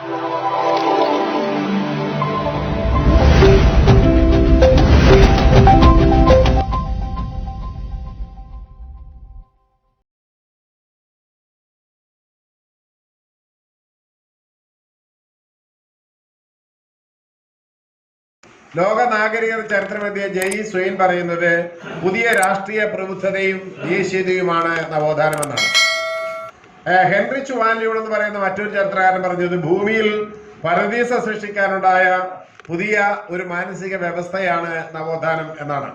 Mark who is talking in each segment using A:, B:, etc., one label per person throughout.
A: ലോക നാഗരിക ചരിത്രമെത്തിയ ജയ് സ്വൈൻ പറയുന്നത് പുതിയ രാഷ്ട്രീയ പ്രബുദ്ധതയും ദേശീയതയുമാണ് നവോത്ഥാനമെന്നാണ്. ഹെൻറിച്ച് വാൻലിയോൺ എന്ന് പറയുന്ന മറ്റൊരു ചരിത്രകാരൻ പറഞ്ഞത് ഭൂമിയിൽ പരദീസ സൃഷ്ടിക്കാനുണ്ടായ പുതിയ ഒരു മാനസിക വ്യവസ്ഥയാണ് നവോത്ഥാനം എന്നാണ്.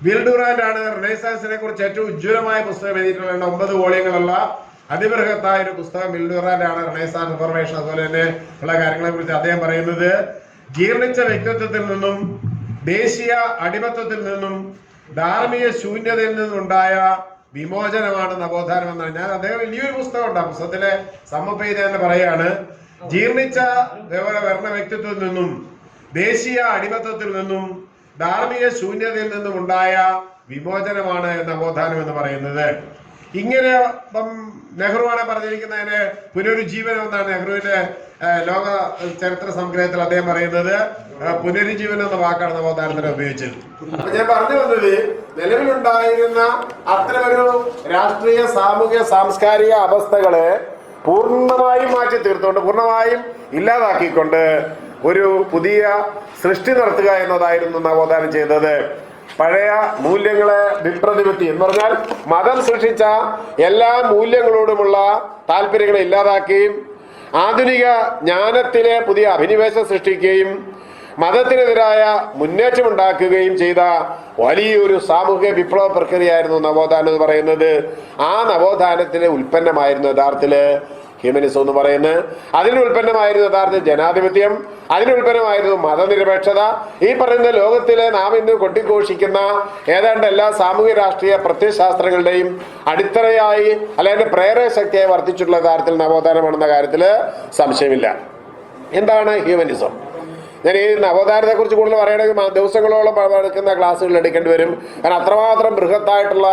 A: വിൽ ഡുറാന്റ് ആണ് റിനൈസാൻസിനെ കുറിച്ച് ഏറ്റവും ഉജ്ജ്വലമായ പുസ്തകം എഴുതിയിട്ടുള്ള 9 വോളിയങ്ങളുള്ള അതിബൃഹത്തായ ഒരു പുസ്തകം. വിൽ ഡുറാന്റ് ആണ് റിനൈസാൻസ് റിഫോർമേഷൻ അതുപോലെ തന്നെ ഉള്ള കാര്യങ്ങളെ കുറിച്ച് അദ്ദേഹം പറയുന്നത് ജീർണിച്ച വ്യക്തിത്വത്തിൽ നിന്നും ദേശീയ അടിമത്വത്തിൽ നിന്നും ധാർമ്മിക ശൂന്യതയിൽ നിന്നുണ്ടായ വിമോചനമാണ് നവോത്ഥാനം എന്നാണ്. ഞാൻ അദ്ദേഹം വലിയൊരു പുസ്തകമുണ്ട്, ആ പുസ്തകത്തിലെ സമ്മപ്പെയ്ത എന്ന് പറയാണ് ജീർണിച്ച വർണ്ണ വ്യക്തിത്വത്തിൽ നിന്നും ദേശീയ അടിമത്വത്തിൽ നിന്നും ധാർമ്മിക ശൂന്യതയിൽ നിന്നും ഉണ്ടായ വിമോചനമാണ് നവോത്ഥാനം എന്ന് പറയുന്നത്. ഇങ്ങനെ നെഹ്റുവാണ് പറഞ്ഞിരിക്കുന്നതിന് പുനരുജ്ജീവനം എന്നാണ് നെഹ്റുവിന്റെ ലോക ചരിത്ര സംഗ്രഹത്തിൽ അദ്ദേഹം പറയുന്നത്. പുനരുജ്ജീവനം എന്ന വാക്കാണ് നവോത്ഥാനത്തിന് ഉപയോഗിച്ചത്. ഞാൻ പറഞ്ഞു വന്നത് നിലവിലുണ്ടായിരുന്ന അത്തരമൊരു രാഷ്ട്രീയ സാമൂഹ്യ സാംസ്കാരിക അവസ്ഥകളെ പൂർണ്ണമായും മാറ്റി തീർത്തുകൊണ്ട് പൂർണ്ണമായും ഇല്ലാതാക്കിക്കൊണ്ട് ഒരു പുതിയ സൃഷ്ടി നടത്തുക എന്നതായിരുന്നു നവോത്ഥാനം ചെയ്തത്. പഴയ മൂല്യങ്ങളെ വിപ്രതിപത്തി എന്ന് പറഞ്ഞാൽ മതം സൃഷ്ടിച്ച എല്ലാ മൂല്യങ്ങളോടുമുള്ള താല്പര്യങ്ങളെ ഇല്ലാതാക്കുകയും ആധുനിക ജ്ഞാനത്തിലെ പുതിയ അഭിനിവേശം സൃഷ്ടിക്കുകയും മതത്തിനെതിരായ മുന്നേറ്റം ഉണ്ടാക്കുകയും ചെയ്ത വലിയൊരു സാമൂഹിക വിപ്ലവ പ്രക്രിയയായിരുന്നു നവോത്ഥാനം എന്ന് പറയുന്നത്. ആ നവോത്ഥാനത്തിന്റെ ഉൽപ്പന്നമായിരുന്നു യഥാർത്ഥത്തില് ഹ്യൂമനിസം എന്ന് പറയുന്നത്. അതിന് ഉൽപ്പന്നമായിരുന്നു യഥാർത്ഥ ജനാധിപത്യം, അതിന് ഉൽപ്പന്നമായിരുന്നു മതനിരപേക്ഷത. ഈ പറയുന്ന ലോകത്തിലെ നാം ഇന്ന് കൊട്ടിഘോഷിക്കുന്ന ഏതാണ്ട് എല്ലാ സാമൂഹ്യ രാഷ്ട്രീയ പ്രത്യയശാസ്ത്രങ്ങളുടെയും അടിത്തറയായി അല്ലെങ്കിൽ പ്രേരക ശക്തിയായി വർദ്ധിച്ചിട്ടുള്ള കാര്യത്തിൽ നവോത്ഥാനമാണെന്ന കാര്യത്തിൽ സംശയമില്ല. എന്താണ് ഹ്യൂമനിസം? ഞാൻ ഈ നവോത്ഥാനത്തെ കുറിച്ച് കൂടുതൽ പറയണമെങ്കിൽ ദിവസങ്ങളോളം എടുക്കുന്ന ക്ലാസ്സുകൾ എടുക്കേണ്ടി വരും. കാരണം അത്രമാത്രം ബൃഹത്തായിട്ടുള്ള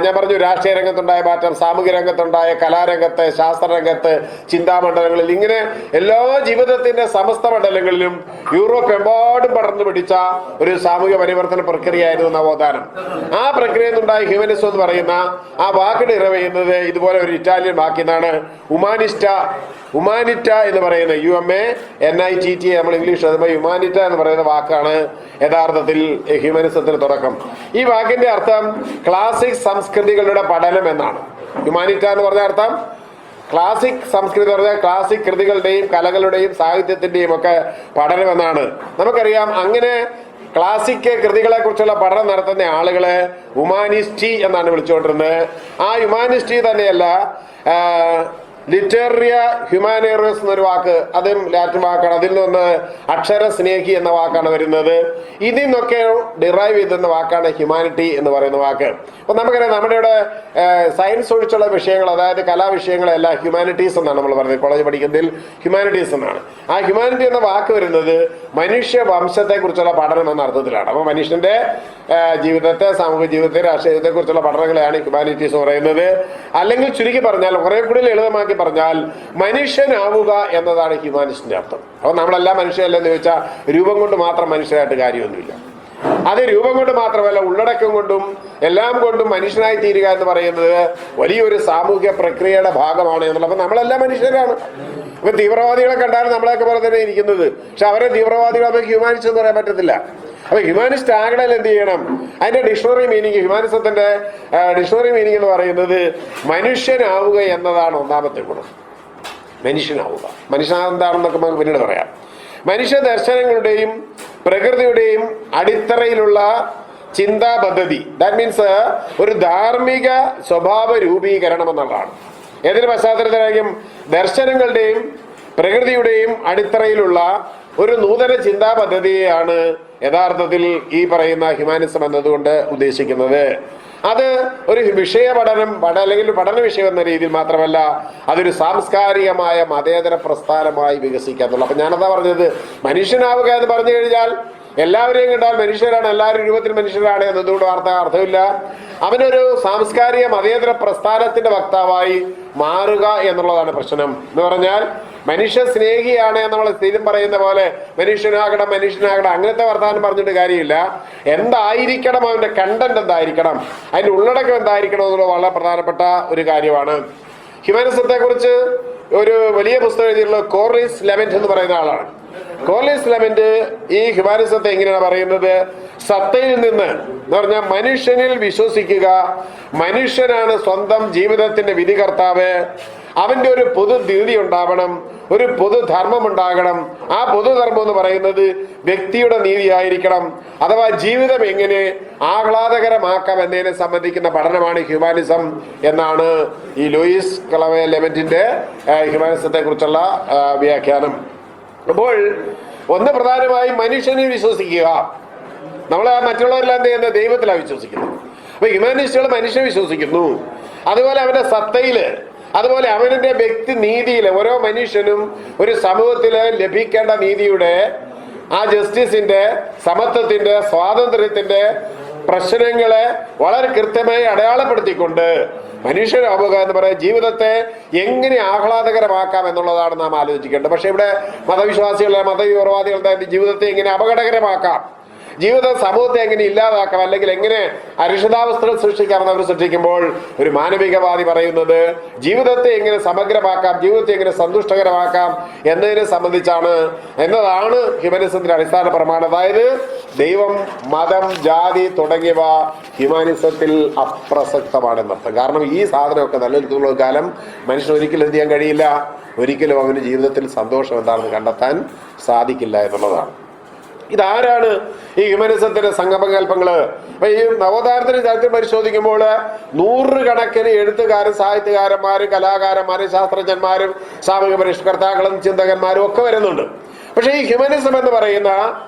A: ഞാൻ പറഞ്ഞു രാഷ്ട്രീയ രംഗത്തുണ്ടായ മാറ്റം, സാമൂഹിക രംഗത്തുണ്ടായ, കലാരംഗത്ത്, ശാസ്ത്രരംഗത്ത്, ചിന്താമണ്ഡലങ്ങളിൽ, ഇങ്ങനെ എല്ലാ ജീവിതത്തിന്റെ സമസ്ത മണ്ഡലങ്ങളിലും യൂറോപ്പ് എമ്പാടും പടർന്നു പിടിച്ച ഒരു സാമൂഹിക പരിവർത്തന പ്രക്രിയയായിരുന്നു നവോത്ഥാനം. ആ പ്രക്രിയയിൽ നിന്നുണ്ടായ ഹ്യൂമനിസം എന്ന് പറയുന്ന ആ വാക്കിന് ഇറവെയ്യുന്നത് ഇതുപോലെ ഒരു ഇറ്റാലിയൻ വാക്കിന്നാണ്. ഹുമാനിറ്റ എന്ന് പറയുന്ന UMANITT നമ്മൾ ഇംഗ്ലീഷ് ഹ്യൂമാനിറ്റ എന്ന് പറയുന്ന വാക്കാണ് യഥാർത്ഥത്തിൽ ഹ്യൂമനിസത്തിന് തുടക്കം. ഈ വാക്കിന്റെ അർത്ഥം ക്ലാസിക് സംസ്കൃതികളുടെ പഠനം എന്നാണ്. ഹ്യൂമാനിറ്റ എന്ന് പറഞ്ഞ അർത്ഥം ക്ലാസിക് സംസ്കൃതി എന്ന് പറഞ്ഞാൽ ക്ലാസിക് കൃതികളുടെയും കലകളുടെയും സാഹിത്യത്തിന്റെയും ഒക്കെ പഠനം എന്നാണ്. നമുക്കറിയാം അങ്ങനെ ക്ലാസിക് കൃതികളെ കുറിച്ചുള്ള പഠനം നടത്തുന്ന ആളുകളെ ഹ്യൂമാനിസ്റ്റി എന്നാണ് വിളിച്ചുകൊണ്ടിരുന്നത്. ആ ഹ്യൂമാനിസ്റ്റി തന്നെയല്ല ലിറ്റററിയ ഹ്യൂമാനിയറിസ് എന്നൊരു വാക്ക്, അതും ലാറ്റിൻ വാക്കാണ്. അതിൽ നിന്ന് അക്ഷര സ്നേഹി എന്ന വാക്കാണ് വരുന്നത്. ഇതിൽ നിന്നൊക്കെ ഡിറൈവ് ചെയ്തെന്ന വാക്കാണ് ഹ്യൂമാനിറ്റി എന്ന് പറയുന്ന വാക്ക്. അപ്പൊ നമുക്കറിയാം നമ്മുടെ ഇവിടെ സയൻസ് ഒഴിച്ചുള്ള വിഷയങ്ങൾ, അതായത് കലാവിഷയങ്ങളെല്ലാം ഹ്യൂമാനിറ്റീസ് എന്നാണ് നമ്മൾ പറയുന്നത്. കോളേജ് പഠിക്കുന്നതിൽ ഹ്യൂമാനിറ്റീസ് എന്നാണ്. ആ ഹ്യൂമാനിറ്റി എന്ന വാക്ക് വരുന്നത് മനുഷ്യ വംശത്തെ കുറിച്ചുള്ള പഠനം എന്ന അർത്ഥത്തിലാണ്. അപ്പൊ മനുഷ്യന്റെ ജീവിതത്തെ, സാമൂഹിക ജീവിതത്തെ, രാഷ്ട്രീയ ജീവിതത്തെ കുറിച്ചുള്ള പഠനങ്ങളെയാണ് ഹ്യൂമാനിറ്റീസ് പറയുന്നത്. അല്ലെങ്കിൽ ചുരുക്കി പറഞ്ഞാൽ, കുറെ കൂടി ലളിതമാക്കി പറഞ്ഞാൽ, മനുഷ്യനാവുക എന്നതാണ് ഹ്യൂമാനിസ്റ്റിന്റെ അർത്ഥം. അപ്പൊ നമ്മളെല്ലാം മനുഷ്യരല്ലെന്ന് ചോദിച്ചാൽ രൂപം കൊണ്ട് മാത്രം മനുഷ്യരായിട്ട് കാര്യമൊന്നുമില്ല. അത് രൂപം കൊണ്ട് മാത്രമല്ല, ഉള്ളടക്കം കൊണ്ടും എല്ലാം കൊണ്ടും മനുഷ്യനായി തീരുക എന്ന് പറയുന്നത് വലിയൊരു സാമൂഹിക പ്രക്രിയയുടെ ഭാഗമാണ് എന്നുള്ളത്. അപ്പൊ നമ്മളെല്ലാം മനുഷ്യരാണ്. ഇപ്പൊ തീവ്രവാദികളെ കണ്ടാലും നമ്മളെയൊക്കെ പോലെ തന്നെ ഇരിക്കുന്നത്. പക്ഷെ അവരെ തീവ്രവാദികളെ നമുക്ക് ഹ്യൂമാനിസ്റ്റ് എന്ന് പറയാൻ പറ്റത്തില്ല. അപ്പൊ ഹ്യൂമാനിസ്റ്റ് ആകണയിൽ എന്ത് ചെയ്യണം? അതിന്റെ ഡിക്ഷണറി മീനിങ്, ഹ്യൂമാനിസത്തിന്റെ ഡിക്ഷണറി മീനിങ് എന്ന് പറയുന്നത് മനുഷ്യനാവുക എന്നതാണ് ഒന്നാമത്തെ ഗുണം. മനുഷ്യനാവുക. മനുഷ്യനെന്താണെന്നൊക്കെ നമുക്ക് പിന്നീട് പറയാം. മനുഷ്യ ദർശനങ്ങളുടെയും പ്രകൃതിയുടെയും അടിത്തറയിലുള്ള ചിന്താ പദ്ധതി, ദാറ്റ് മീൻസ് ഒരു ധാർമ്മിക സ്വഭാവ രൂപീകരണം എന്നുള്ളതാണ്. ഏതൊരു പശ്ചാത്തലത്തിലായിരിക്കും? ദർശനങ്ങളുടെയും പ്രകൃതിയുടെയും അടിത്തറയിലുള്ള ഒരു നൂതന ചിന്താ പദ്ധതിയെയാണ് യഥാർത്ഥത്തിൽ ഈ പറയുന്ന ഹ്യൂമാനിസം എന്നതുകൊണ്ട് ഉദ്ദേശിക്കുന്നത്. അത് ഒരു വിഷയ പഠനം അല്ലെങ്കിൽ പഠന വിഷയം എന്ന രീതിയിൽ മാത്രമല്ല, അതൊരു സാംസ്കാരികമായ മതേതര പ്രസ്ഥാനമായി വികസിക്കാത്തുള്ളൂ. അപ്പൊ ഞാനതാ പറഞ്ഞത്, മനുഷ്യനാവുക എന്ന് പറഞ്ഞു കഴിഞ്ഞാൽ എല്ലാവരെയും കണ്ടാൽ മനുഷ്യരാണ്, എല്ലാവരും രൂപത്തിൽ മനുഷ്യരാണ് എന്നതുകൊണ്ട് അർത്ഥമില്ല. അവനൊരു സാംസ്കാരിക മതേതര പ്രസ്ഥാനത്തിന്റെ വക്താവായി മാറുക എന്നുള്ളതാണ് പ്രശ്നം. എന്ന് പറഞ്ഞാൽ മനുഷ്യ സ്നേഹിയാണ് നമ്മൾ സ്ഥിരം പറയുന്ന പോലെ മനുഷ്യനാകണം അങ്ങനത്തെ വർത്തമാനം പറഞ്ഞിട്ട് കാര്യമില്ല. എന്തായിരിക്കണം അവന്റെ കണ്ടന്റ്, എന്തായിരിക്കണം, അതിന്റെ ഉള്ളടക്കം എന്തായിരിക്കണം എന്നുള്ളത് വളരെ പ്രധാനപ്പെട്ട ഒരു കാര്യമാണ്. ഹ്യൂമാനിസത്തെ കുറിച്ച് ഒരു വലിയ പുസ്തകം എഴുതിയിട്ടുള്ള കോർലിസ് ലെമന്റ് എന്ന് പറയുന്ന ആളാണ്. കോർലിസ് ലെമന്റ് ഈ ഹ്യൂമാനിസത്തെ എങ്ങനെയാണ് പറയുന്നത്? സത്തയിൽ നിന്ന് എന്ന് പറഞ്ഞാൽ മനുഷ്യനിൽ വിശ്വസിക്കുക, മനുഷ്യനാണ് സ്വന്തം ജീവിതത്തിന്റെ വിധികർത്താവ്, അവന്റെ ഒരു പൊതു നീതി ഉണ്ടാവണം, ഒരു പൊതുധർമ്മം ഉണ്ടാകണം. ആ പൊതുധർമ്മം എന്ന് പറയുന്നത് വ്യക്തിയുടെ നീതിയായിരിക്കണം. അഥവാ ജീവിതം എങ്ങനെ ആഹ്ലാദകരമാക്കാം എന്നതിനെ സംബന്ധിക്കുന്ന പഠനമാണ് ഹ്യൂമാനിസം എന്നാണ് ഈ ലൂയിസ് ക്ലവേ ലെമന്റിന്റെ ഹ്യൂമാനിസത്തെ കുറിച്ചുള്ള വ്യാഖ്യാനം. അപ്പോൾ ഒന്ന് പ്രധാനമായും മനുഷ്യനെ വിശ്വസിക്കുക. നമ്മൾ മറ്റുള്ളവരെല്ലാം എന്ത് ചെയ്യുന്നത്? ദൈവത്തിലാണ് വിശ്വസിക്കുന്നത്. അപ്പൊ ഹ്യൂമാനിസ്റ്റുകൾ മനുഷ്യനെ വിശ്വസിക്കുന്നു, അതുപോലെ അവന്റെ സത്തയില്, അതുപോലെ അവന്റെ വ്യക്തി നീതിയില്. ഓരോ മനുഷ്യനും ഒരു സമൂഹത്തില് ലഭിക്കേണ്ട നീതിയുടെ, ആ ജസ്റ്റിസിന്റെ, സമത്വത്തിന്റെ, സ്വാതന്ത്ര്യത്തിന്റെ പ്രശ്നങ്ങളെ വളരെ കൃത്യമായി അടയാളപ്പെടുത്തിക്കൊണ്ട് മനുഷ്യരാവുക എന്ന് പറയുന്ന ജീവിതത്തെ എങ്ങനെ ആഹ്ലാദകരമാക്കാം എന്നുള്ളതാണ് നാം ആലോചിക്കേണ്ടത്. പക്ഷെ ഇവിടെ മതവിശ്വാസികളുടെ, മതതീവ്രവാദികളുടെ ജീവിതത്തെ എങ്ങനെ അപകടകരമാക്കാം, ജീവിത സമൂഹത്തെ എങ്ങനെ ഇല്ലാതാക്കാം, അല്ലെങ്കിൽ എങ്ങനെ അരിഷിതാവസ്ഥകൾ സൃഷ്ടിക്കാമെന്ന് അവർ സൃഷ്ടിക്കുമ്പോൾ ഒരു മാനവികവാദി പറയുന്നത് ജീവിതത്തെ എങ്ങനെ സമഗ്രമാക്കാം, ജീവിതത്തെ എങ്ങനെ സന്തുഷ്ടകരമാക്കാം എന്നതിനെ സംബന്ധിച്ചാണ് എന്നതാണ് ഹ്യൂമാനിസത്തിന്റെ അടിസ്ഥാന പ്രമാണം. അതായത് ദൈവം, മതം, ജാതി തുടങ്ങിയവ ഹ്യൂമാനിസത്തിൽ അപ്രസക്തമാണെന്നർത്ഥം. കാരണം ഈ സാധനമൊക്കെ നിലനിൽക്കുന്ന കാലം മനുഷ്യൻ ഒരിക്കലും എന്ത് ചെയ്യാൻ കഴിയില്ല, ഒരിക്കലും അവന് ജീവിതത്തിൽ സന്തോഷം എന്താണെന്ന് കണ്ടെത്താൻ സാധിക്കില്ല എന്നുള്ളതാണ്. ഇതാരാണ് ഈ ഹ്യൂമനിസത്തിന്റെ സംഗമകൽപ്പങ്ങള്? അപ്പൊ ഈ നവോത്ഥാനത്തിന്റെ ചരിത്രം പരിശോധിക്കുമ്പോൾ നൂറുകണക്കിന് എഴുത്തുകാരും സാഹിത്യകാരന്മാരും കലാകാരന്മാരും ശാസ്ത്രജ്ഞന്മാരും സാമൂഹിക പരിഷ്കർത്താക്കളും ചിന്തകന്മാരും ഒക്കെ വരുന്നുണ്ട്. പക്ഷെ ഈ ഹ്യൂമനിസം എന്ന് പറയുന്ന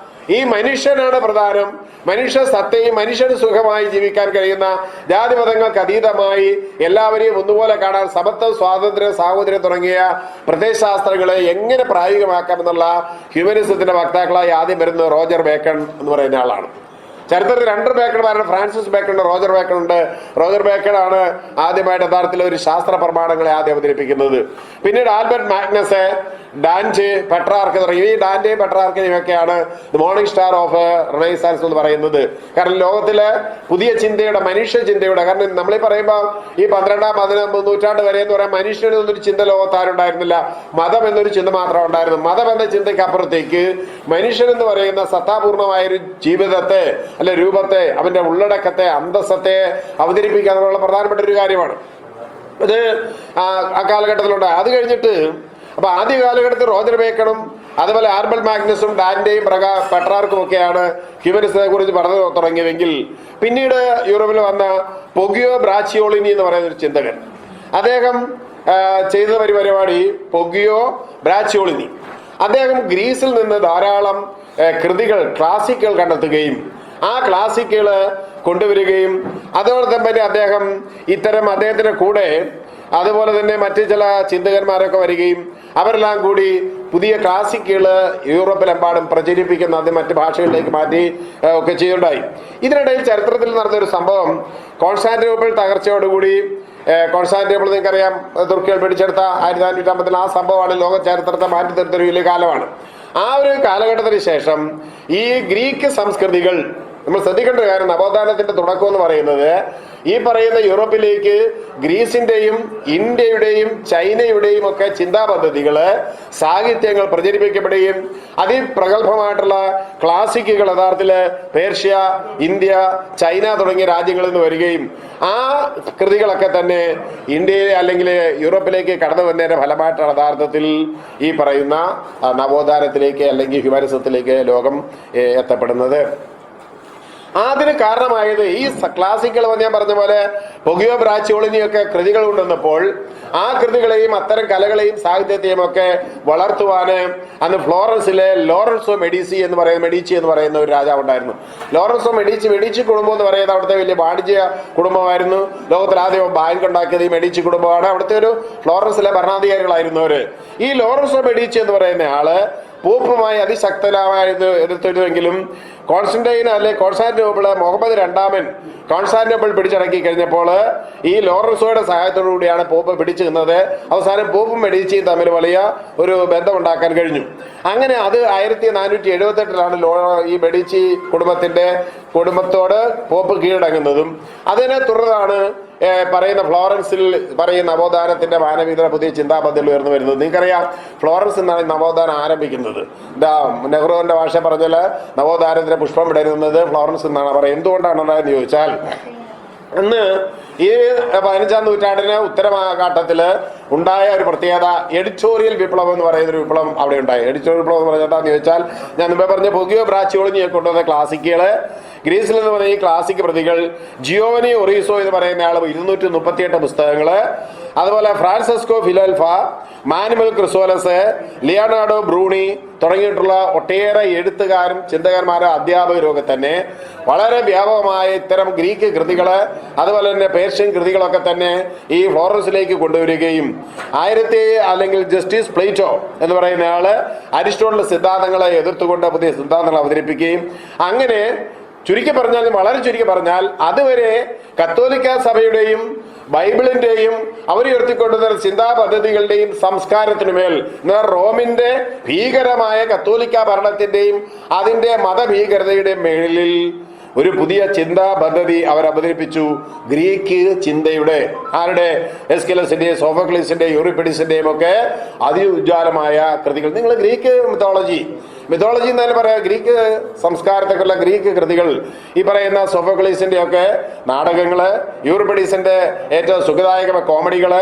A: ഈ മനുഷ്യനാണ് പ്രധാനം, മനുഷ്യ സത്തയും മനുഷ്യന് സുഖമായി ജീവിക്കാൻ കഴിയുന്ന, ജാതിമതങ്ങൾക്ക് അതീതമായി എല്ലാവരെയും ഒന്നുപോലെ കാണാൻ സമത്വം, സ്വാതന്ത്ര്യം, സാഹോദര്യം തുടങ്ങിയ പ്രത്യയശാസ്ത്രങ്ങളെ എങ്ങനെ പ്രായോഗികമാക്കാമെന്നുള്ള ഹ്യൂമനിസത്തിന്റെ വക്താക്കളായി ആദ്യം വരുന്നത് റോജർ ബേക്കൺ എന്ന് പറയുന്ന ആളാണ്. ചരിത്രത്തിൽ രണ്ട് ബേക്കൺമാരാണ്, ഫ്രാൻസിസ് ബേക്കൺ ഉണ്ട്, റോജർ ബേക്കൺ ഉണ്ട്. റോജർ ബേക്കൺ ആണ് ആദ്യമായിട്ട് യഥാർത്ഥത്തിൽ ഒരു ശാസ്ത്ര പ്രമാണങ്ങളെ ആദ്യം അവതരിപ്പിക്കുന്നത്. പിന്നീട് ആൽബർട്ട് മാഗ്നസ്, ഡാൻറ്റെ, പെട്രാർക്ക് തുടങ്ങി ഈ ഡാന്റെയും പെട്രാർക്കിനെയും ഒക്കെയാണ് the morning star of renaissance എന്ന് പറയുന്നത്. കാരണം ലോകത്തിലെ പുതിയ ചിന്തയുടെ, മനുഷ്യ ചിന്തയുടെ, കാരണം നമ്മളീ പറയുമ്പോൾ ഈ 12ാം 13ാം നൂറ്റാണ്ട് വരെ എന്ന് പറയാൻ മനുഷ്യനെന്നൊരു ചിന്ത ലോകത്താരുണ്ടായിരുന്നില്ല, മതം എന്നൊരു ചിന്ത മാത്രം ഉണ്ടായിരുന്നു. മതം എന്ന ചിന്തയ്ക്ക് അപ്പുറത്തേക്ക് മനുഷ്യൻ എന്ന് പറയുന്ന സത്താപൂർണമായൊരു ജീവിതത്തെ, അല്ലെ രൂപത്തെ, അവന്റെ ഉള്ളടക്കത്തെ, അന്തസ്സത്തെ അവതരിപ്പിക്കുക എന്നുള്ള പ്രധാനപ്പെട്ട ഒരു കാര്യമാണ്. ഇത് ആ കാലഘട്ടത്തിലുണ്ട്. അത് കഴിഞ്ഞിട്ട് അപ്പൊ ആദ്യ കാലഘട്ടത്തിൽ റോജർ ബേക്കണും അതുപോലെ ആൽബർട്ട് മാഗ്നസും ഡാന്റെയും പെട്രാർക്കും ഒക്കെയാണ് ഹ്യൂമനിസത്തെ കുറിച്ച് പറഞ്ഞു തുടങ്ങിയതെങ്കിൽ പിന്നീട് യൂറോപ്പിൽ വന്ന പൊഗിയോ ബ്രാച്ചിയോളിനി എന്ന് പറയുന്ന ഒരു ചിന്തകൻ, അദ്ദേഹം ചെയ്ത പരിപാടി പൊഗിയോ ബ്രാച്ചിയോളിനി, അദ്ദേഹം ഗ്രീസിൽ നിന്ന് ധാരാളം കൃതികൾ, ക്ലാസിക്കുകൾ കണ്ടെത്തുകയും ആ ക്ലാസിക്കുകൾ കൊണ്ടുവരികയും അതോടൊപ്പം തന്നെ അദ്ദേഹം ഇത്തരം അദ്ദേഹത്തിന്റെ കൂടെ അതുപോലെ തന്നെ മറ്റു ചില ചിന്തകന്മാരൊക്കെ വരികയും അവരെല്ലാം കൂടി പുതിയ ക്ലാസിക്കുകൾ യൂറോപ്പിലെമ്പാടും പ്രചരിപ്പിക്കുന്ന അത് മറ്റു ഭാഷകളിലേക്ക് മാറ്റി ഒക്കെ ചെയ്യുണ്ടായി. ഇതിനിടയിൽ ചരിത്രത്തിൽ നടന്നൊരു സംഭവം, കോൺസ്റ്റാന്റിനോപ്പിൾ തകർച്ചയോടുകൂടി, കോൺസ്റ്റാന്റിനോപ്പിൾ നിങ്ങൾക്കറിയാം തുർക്കികൾ പിടിച്ചെടുത്ത 1450 ആ സംഭവമാണ് ലോക ചരിത്രത്തെ മാറ്റി തീർത്തൊരു വലിയ കാലമാണ്. ആ ഒരു കാലഘട്ടത്തിന് ശേഷം ഈ ഗ്രീക്ക് സംസ്കൃതികൾ, നമ്മൾ ശ്രദ്ധിക്കേണ്ട കാര്യം, നവോത്ഥാനത്തിന്റെ തുടക്കം എന്ന് പറയുന്നത് ഈ പറയുന്ന യൂറോപ്പിലേക്ക് ഗ്രീസിന്റെയും ഇന്ത്യയുടെയും ചൈനയുടെയും ഒക്കെ ചിന്താ പദ്ധതികള്, സാഹിത്യങ്ങൾ പ്രചരിപ്പിക്കപ്പെടുകയും അതിപ്രഗത്ഭമായിട്ടുള്ള ക്ലാസിക്കുകൾ യഥാർത്ഥത്തില് പേർഷ്യ, ഇന്ത്യ, ചൈന തുടങ്ങിയ രാജ്യങ്ങളിൽ നിന്ന് വരികയും ആ കൃതികളൊക്കെ തന്നെ ഇന്ത്യയിലെ അല്ലെങ്കിൽ യൂറോപ്പിലേക്ക് കടന്നു വന്നതിന്റെ ഫലമായിട്ടാണ് യഥാർത്ഥത്തിൽ ഈ പറയുന്ന നവോത്ഥാനത്തിലേക്ക് അല്ലെങ്കിൽ ഹ്യൂമാനിസത്തിലേക്ക് ലോകം എത്തപ്പെടുന്നത്. അതിന് കാരണമായത് ഈ ക്ലാസിക്കൽ ഞാൻ പറഞ്ഞ പോലെ പൊഗിയോ ബ്രാച്ചിയോളിനിയൊക്കെ കൃതികൾ കൊണ്ടുവന്നപ്പോൾ ആ കൃതികളെയും അത്തരം കലകളെയും സാഹിത്യത്തെയും ഒക്കെ വളർത്തുവാന് അന്ന് ഫ്ലോറൻസിലെ ലോറൻസോ മെഡിച്ചി എന്ന് പറയുന്ന ഒരു രാജാവ് ഉണ്ടായിരുന്നു. ലോറൻസോ മെഡിച്ചി കുടുംബം എന്ന് പറയുന്നത് അവിടുത്തെ വലിയ വാണിജ്യ കുടുംബമായിരുന്നു. ലോകത്തിൽ ആദ്യം ബാങ്ക് ഉണ്ടാക്കിയത് ഈ മെഡിച്ചി കുടുംബമാണ്. അവിടുത്തെ ഒരു ഫ്ലോറൻസിലെ ഭരണാധികാരികളായിരുന്നു അവര്. ഈ ലോറൻസോ മെഡിച്ചി എന്ന് പറയുന്ന ആള് പോപ്പുമായി അതിശക്തനായത് എതിർത്തിരുന്നെങ്കിലും കോൺസ്റ്റാന്റിനോപ്പിള് മുഹമ്മദ് രണ്ടാമൻ കോൺസ്റ്റാന്റിനോപ്പിൾ പിടിച്ചടക്കി കഴിഞ്ഞപ്പോൾ ഈ ലോറൻസോയുടെ സഹായത്തോടു കൂടിയാണ് പോപ്പ് പിടിച്ചു നിന്നത്. അവസാനം പോപ്പും മെഡിച്ചിയും തമ്മിൽ വലിയ ഒരു ബന്ധമുണ്ടാക്കാൻ കഴിഞ്ഞു. അങ്ങനെ അത് 1478 ഈ മെഡിച്ചി കുടുംബത്തോട് പോപ്പ് കീഴടങ്ങുന്നതും അതിനെ തുടർന്നാണ് പറയുന്ന ഫ്ലോറൻസിൽ പറയുന്ന നവോത്ഥാനത്തിന്റെ മാനവികത പുതിയ ചിന്താപദ്ധതിയിൽ ഉയർന്നു വരുന്നത്. നിങ്ങൾക്കറിയാം, ഫ്ലോറൻസ് എന്നാണ് നവോത്ഥാനം ആരംഭിക്കുന്നത്. നെഹ്റുവിന്റെ ഭാഷ പറഞ്ഞാൽ നവോത്ഥാനത്തിന് പുഷ്പം വിടരുന്നത് ഫ്ലോറൻസ് എന്നാണ് പറയുന്നത്. എന്തുകൊണ്ടാണ് ഉണ്ടായെന്ന് ചോദിച്ചാൽ, അന്ന് ഈ 15-ാം നൂറ്റാണ്ടിന് ഉത്തരഘട്ടത്തില് ഉണ്ടായ ഒരു പ്രത്യേകത എഡിറ്റോറിയൽ വിപ്ലവം എന്ന് പറയുന്ന ഒരു വിപ്ലവം അവിടെ ഉണ്ടായി. എഡിറ്റോറിയൽ വിപ്ലവം എന്ന് പറഞ്ഞാൽ എന്താണെന്ന് ചോദിച്ചാൽ, ഞാൻ മുമ്പേ പറഞ്ഞ ബൊഗിയോ ബ്രാച്ചിയോളജിയെ കൊണ്ടുവന്ന ക്ലാസിക്കുകള്, ഗ്രീസിൽ എന്ന് പറയുന്ന ഈ ക്ലാസിക് പ്രതികൾ, ജിയോവനി ഒറീസോ എന്ന് പറയുന്ന ആൾ 238 പുസ്തകങ്ങള്, അതുപോലെ ഫ്രാൻസിസ്കോ ഫിലോൽഫ, മാനുവൽ ക്രിസോലസ്, ലിയോണാർഡോ ബ്രൂണി തുടങ്ങിയിട്ടുള്ള ഒട്ടേറെ എഴുത്തുകാരും ചിന്തകന്മാരും അധ്യാപകരും ഒക്കെ തന്നെ വളരെ വ്യാപകമായ ഇത്തരം ഗ്രീക്ക് കൃതികള് അതുപോലെ തന്നെ പേർഷ്യൻ കൃതികളൊക്കെ തന്നെ ഈ ഫ്ലോറൻസിലേക്ക് കൊണ്ടുവരികയും അല്ലെങ്കിൽ ജസ്റ്റിസ് പ്ലേറ്റോ എന്ന് പറയുന്ന ആള് അരിസ്റ്റോട്ടലിന്റെ സിദ്ധാന്തങ്ങളെ എതിർത്തുകൊണ്ട് പുതിയ സിദ്ധാന്തങ്ങൾ അവതരിപ്പിക്കുകയും അങ്ങനെ വളരെ ചുരുക്കി പറഞ്ഞാൽ അതുവരെ കത്തോലിക്ക സഭയുടെയും ബൈബിളിന്റെയും അവർ ഉയർത്തിക്കൊണ്ടുവരുന്ന ചിന്താ പദ്ധതികളുടെയും സംസ്കാരത്തിനുമേൽ റോമിന്റെ ഭീകരമായ കത്തോലിക്ക ഭരണത്തിന്റെയും അതിന്റെ മതഭീകരതയുടെയും മേളിൽ ഒരു പുതിയ ചിന്താ പദ്ധതി അവർ അവതരിപ്പിച്ചു. ഗ്രീക്ക് ചിന്തയുടെ, ആരുടെ, എസ്കിലസിന്റെയും സോഫോക്ലീസിന്റെയും യൂറിപ്പിഡിസിന്റെയും ഒക്കെ അതിഉജ്ജ്വലമായ കൃതികൾ. നിങ്ങൾ ഗ്രീക്ക് മിത്തോളജി എന്നാലും പറയാം, ഗ്രീക്ക് സംസ്കാരത്തെക്കുള്ള ഗ്രീക്ക് കൃതികൾ, ഈ പറയുന്ന സോഫോക്ലീസിന്റെ ഒക്കെ നാടകങ്ങള്, യൂറിപ്പിഡീസിന്റെ ഏറ്റവും സുഖദായകമായ കോമഡികള്,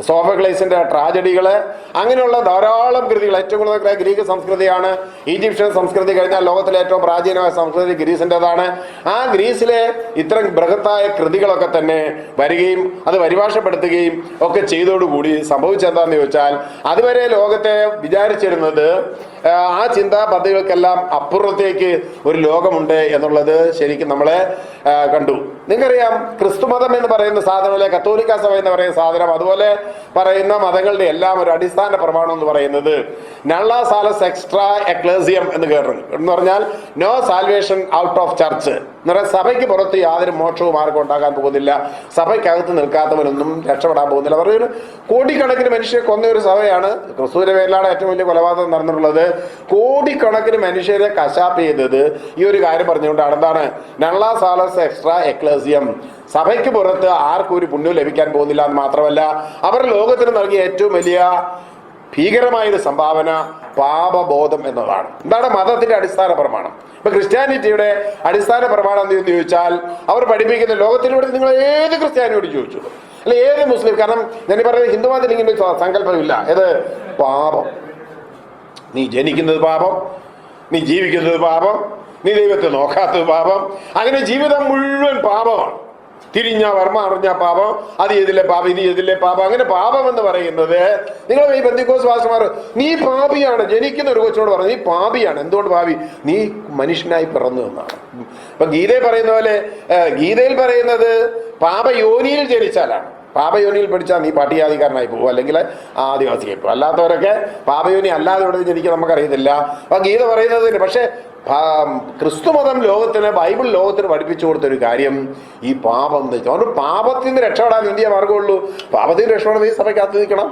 A: സോഫോക്ലീസിന്റെ ട്രാജഡികള്, അങ്ങനെയുള്ള ധാരാളം കൃതികൾ. ഏറ്റവും കൂടുതൽ ഗ്രീക്ക് സംസ്കൃതിയാണ്. ഈജിപ്ഷ്യൻ സംസ്കൃതി കഴിഞ്ഞാൽ ലോകത്തിലെ ഏറ്റവും പ്രാചീനമായ സംസ്കൃതി ഗ്രീസിൻ്റെതാണ്. ആ ഗ്രീസിലെ ഇത്തരം ബൃഹത്തായ കൃതികളൊക്കെ തന്നെ വരികയും അത് പരിഭാഷപ്പെടുത്തുകയും ഒക്കെ ചെയ്തോടുകൂടി സംഭവിച്ചെന്താന്ന് ചോദിച്ചാൽ, അതുവരെ ലോകത്തെ വിചാരിച്ചിരുന്നത് ആ ചിന്താ പദ്ധതികൾക്കെല്ലാം അപ്പുറത്തേക്ക് ഒരു ലോകമുണ്ട് എന്നുള്ളത് ശരിക്കും നമ്മളെ കണ്ടു. നിങ്ങൾക്കറിയാം, ക്രിസ്തുമതം എന്ന് പറയുന്ന സാധനം, അല്ലെ കത്തോലിക്ക സഭ എന്ന് പറയുന്ന സാധനം, അതുപോലെ പറയുന്ന മതങ്ങളുടെ എല്ലാം ഒരു അടിസ്ഥാന പ്രമാണം എന്ന് പറയുന്നത് നള്ളാ സാലസ് എക്സ്ട്രാ എക്ലേസിയം എന്ന് കേട്ടിട്ടുണ്ട്. എന്ന് പറഞ്ഞാൽ no salvation out of church എന്ന് പറഞ്ഞാൽ സഭയ്ക്ക് പുറത്ത് യാതൊരു മോക്ഷവും ആർക്കും ഉണ്ടാകാൻ പോകുന്നില്ല, സഭയ്ക്കകത്ത് നിൽക്കാത്തവനൊന്നും രക്ഷപ്പെടാൻ പോകുന്നില്ല. പറയുന്നത് കോടിക്കണക്കിന് മനുഷ്യരെ കൊന്ന ഒരു സഭയാണ്. ക്രിസ്തുവിന്റെ പേരിലാണ് ഏറ്റവും വലിയ കൊലപാതകം നടന്നിട്ടുള്ളത്. കോടിക്കണക്കിന് മനുഷ്യരെ കശാപ്പ് ചെയ്തത് ഈ ഒരു കാര്യം പറഞ്ഞുകൊണ്ടാണ്. എന്താണ് നള്ളാ സാലസ് എക്സ്ട്രാ എക്ലേസിയം? സഭയ്ക്ക് പുറത്ത് ആർക്കും ഒരു പുണ്യവും ലഭിക്കാൻ പോകുന്നില്ല എന്ന് മാത്രമല്ല, അവർ ലോകത്തിന് നൽകിയ ഏറ്റവും വലിയ ഭീകരമായൊരു സംഭാവന പാപബോധം എന്നതാണ്. എന്താണ് മതത്തിന്റെ അടിസ്ഥാന പ്രമാണം? ഇപ്പൊ ക്രിസ്ത്യാനിറ്റിയുടെ അടിസ്ഥാന പ്രമാണം എന്തെന്ന് ചോദിച്ചാൽ, അവർ പഠിപ്പിക്കുന്ന ലോകത്തിലൂടെ നിങ്ങൾ ഏത് ക്രിസ്ത്യാനിയോട് ചോദിച്ചു, അല്ലെ ഏത് മുസ്ലിം, കാരണം ഞാൻ പറയുന്നത് ഹിന്ദുമതത്തിൽ ഇങ്ങനെ സങ്കല്പമില്ല. ഏത്? പാപം. നീ ജനിക്കുന്നത് പാപം, നീ ജീവിക്കുന്നത് പാപം, നീ ദൈവത്തെ നോക്കാത്തത് പാപം, അങ്ങനെ ജീവിതം മുഴുവൻ പാപമാണ്. തിരിഞ്ഞ വർമ്മ അറിഞ്ഞ പാപം, അത് ചെയ്തില്ലേ പാപം, ഇത് ചെയ്തില്ലേ പാപം. അങ്ങനെ പാപം എന്ന് പറയുന്നത്, നിങ്ങൾ ഈ ബന്ധുക്കോസ് പാസ്റ്റർമാർ, നീ പാപിയാണ്, ജനിക്കുന്ന ഒരു കൊച്ചിനോട് പറഞ്ഞു നീ പാപിയാണ്. എന്തുകൊണ്ട് പാപി? നീ മനുഷ്യനായി പിറന്നു എന്നാണ്. ഇപ്പൊ ഗീതയിൽ പറയുന്ന പോലെ, ഗീതയിൽ പറയുന്നത് പാപയോനിയിൽ ജനിച്ചാലാണ്. പാപയോനിയിൽ പഠിച്ചാൽ നീ പട്ടികാധികാരനായി പോകും, അല്ലെങ്കിൽ ആദിവാസിയായി പോകും. അല്ലാത്തവരൊക്കെ പാപയോനി അല്ലാതെ ഇവിടെ ജനിക്കാൻ നമുക്കറിയത്തില്ല. അപ്പൊ ഗീത പറയുന്നതിന്, പക്ഷെ ക്രിസ്തുമതം ലോകത്തിന്, ബൈബിൾ ലോകത്തിന് പഠിപ്പിച്ചു കൊടുത്തൊരു കാര്യം ഈ പാപം എന്ന് വെച്ചാൽ, അതുകൊണ്ട് പാപത്തിൽ നിന്ന് രക്ഷപ്പെടാൻ ഇന്ത്യ മാർഗമുള്ളൂ. പാപത്തിൽ നിന്ന് രക്ഷപ്പെടാൻ ഈ സഭയ്ക്കകത്ത് നിൽക്കണം.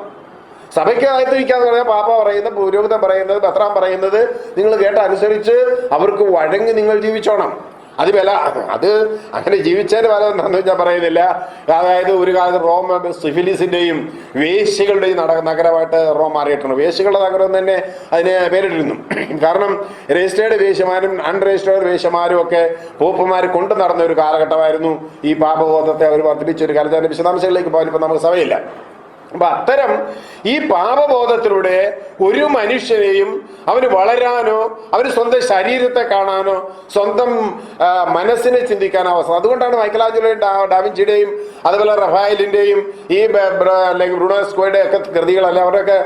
A: സഭയ്ക്കകത്ത് നിൽക്കാന്ന് പറഞ്ഞാൽ പാപ്പ പറയുന്നത്, പുരോഹിതൻ പറയുന്നത്, ബത്രാൻ പറയുന്നത് നിങ്ങൾ കേട്ട അനുസരിച്ച് അവർക്ക് വഴങ്ങി നിങ്ങൾ ജീവിച്ചോണം. അത് അങ്ങനെ ജീവിച്ചതിന് വില എന്താണെന്ന് വെച്ചാൽ പറയുന്നില്ല. അതായത് ഒരു കാലത്ത് റോം സിഫിലിസിന്റെയും വേശ്യകളുടെയും നഗരമായിട്ട് റോം മാറിയിട്ടുണ്ട്. വേശ്യകളുടെ നഗരം തന്നെ അതിന് പേരിട്ടിരുന്നു. കാരണം രജിസ്റ്റേർഡ് വേശ്യമാരും അൺരജിസ്റ്റേർഡ് വേശ്യമാരും ഒക്കെ പോപ്പുമാർ കൊണ്ടു നടന്ന ഒരു കാലഘട്ടമായിരുന്നു. ഈ പാപബോധത്തെ അവർ വർദ്ധിപ്പിച്ച ഒരു കാലത്ത്. അതിന്റെ വിശദാംശങ്ങളിലേക്ക് പോകാൻ ഇപ്പം നമുക്ക് സമയമില്ല. അപ്പൊ അത്തരം ഈ പാപബോധത്തിലൂടെ ഒരു മനുഷ്യനെയും അവന് വളരാനോ അവന് സ്വന്തം ശരീരത്തെ കാണാനോ സ്വന്തം മനസ്സിനെ ചിന്തിക്കാനോ അവസരം. അതുകൊണ്ടാണ് മൈക്കലാഞ്ചലോയും ഡാവിഞ്ചിയുടെയും അതുപോലെ റഫായലിന്റെയും ഈ അല്ലെങ്കിൽ ബ്രൂണോസ്കോയുടെ ഒക്കെ കൃതികളല്ല, അവരൊക്കെ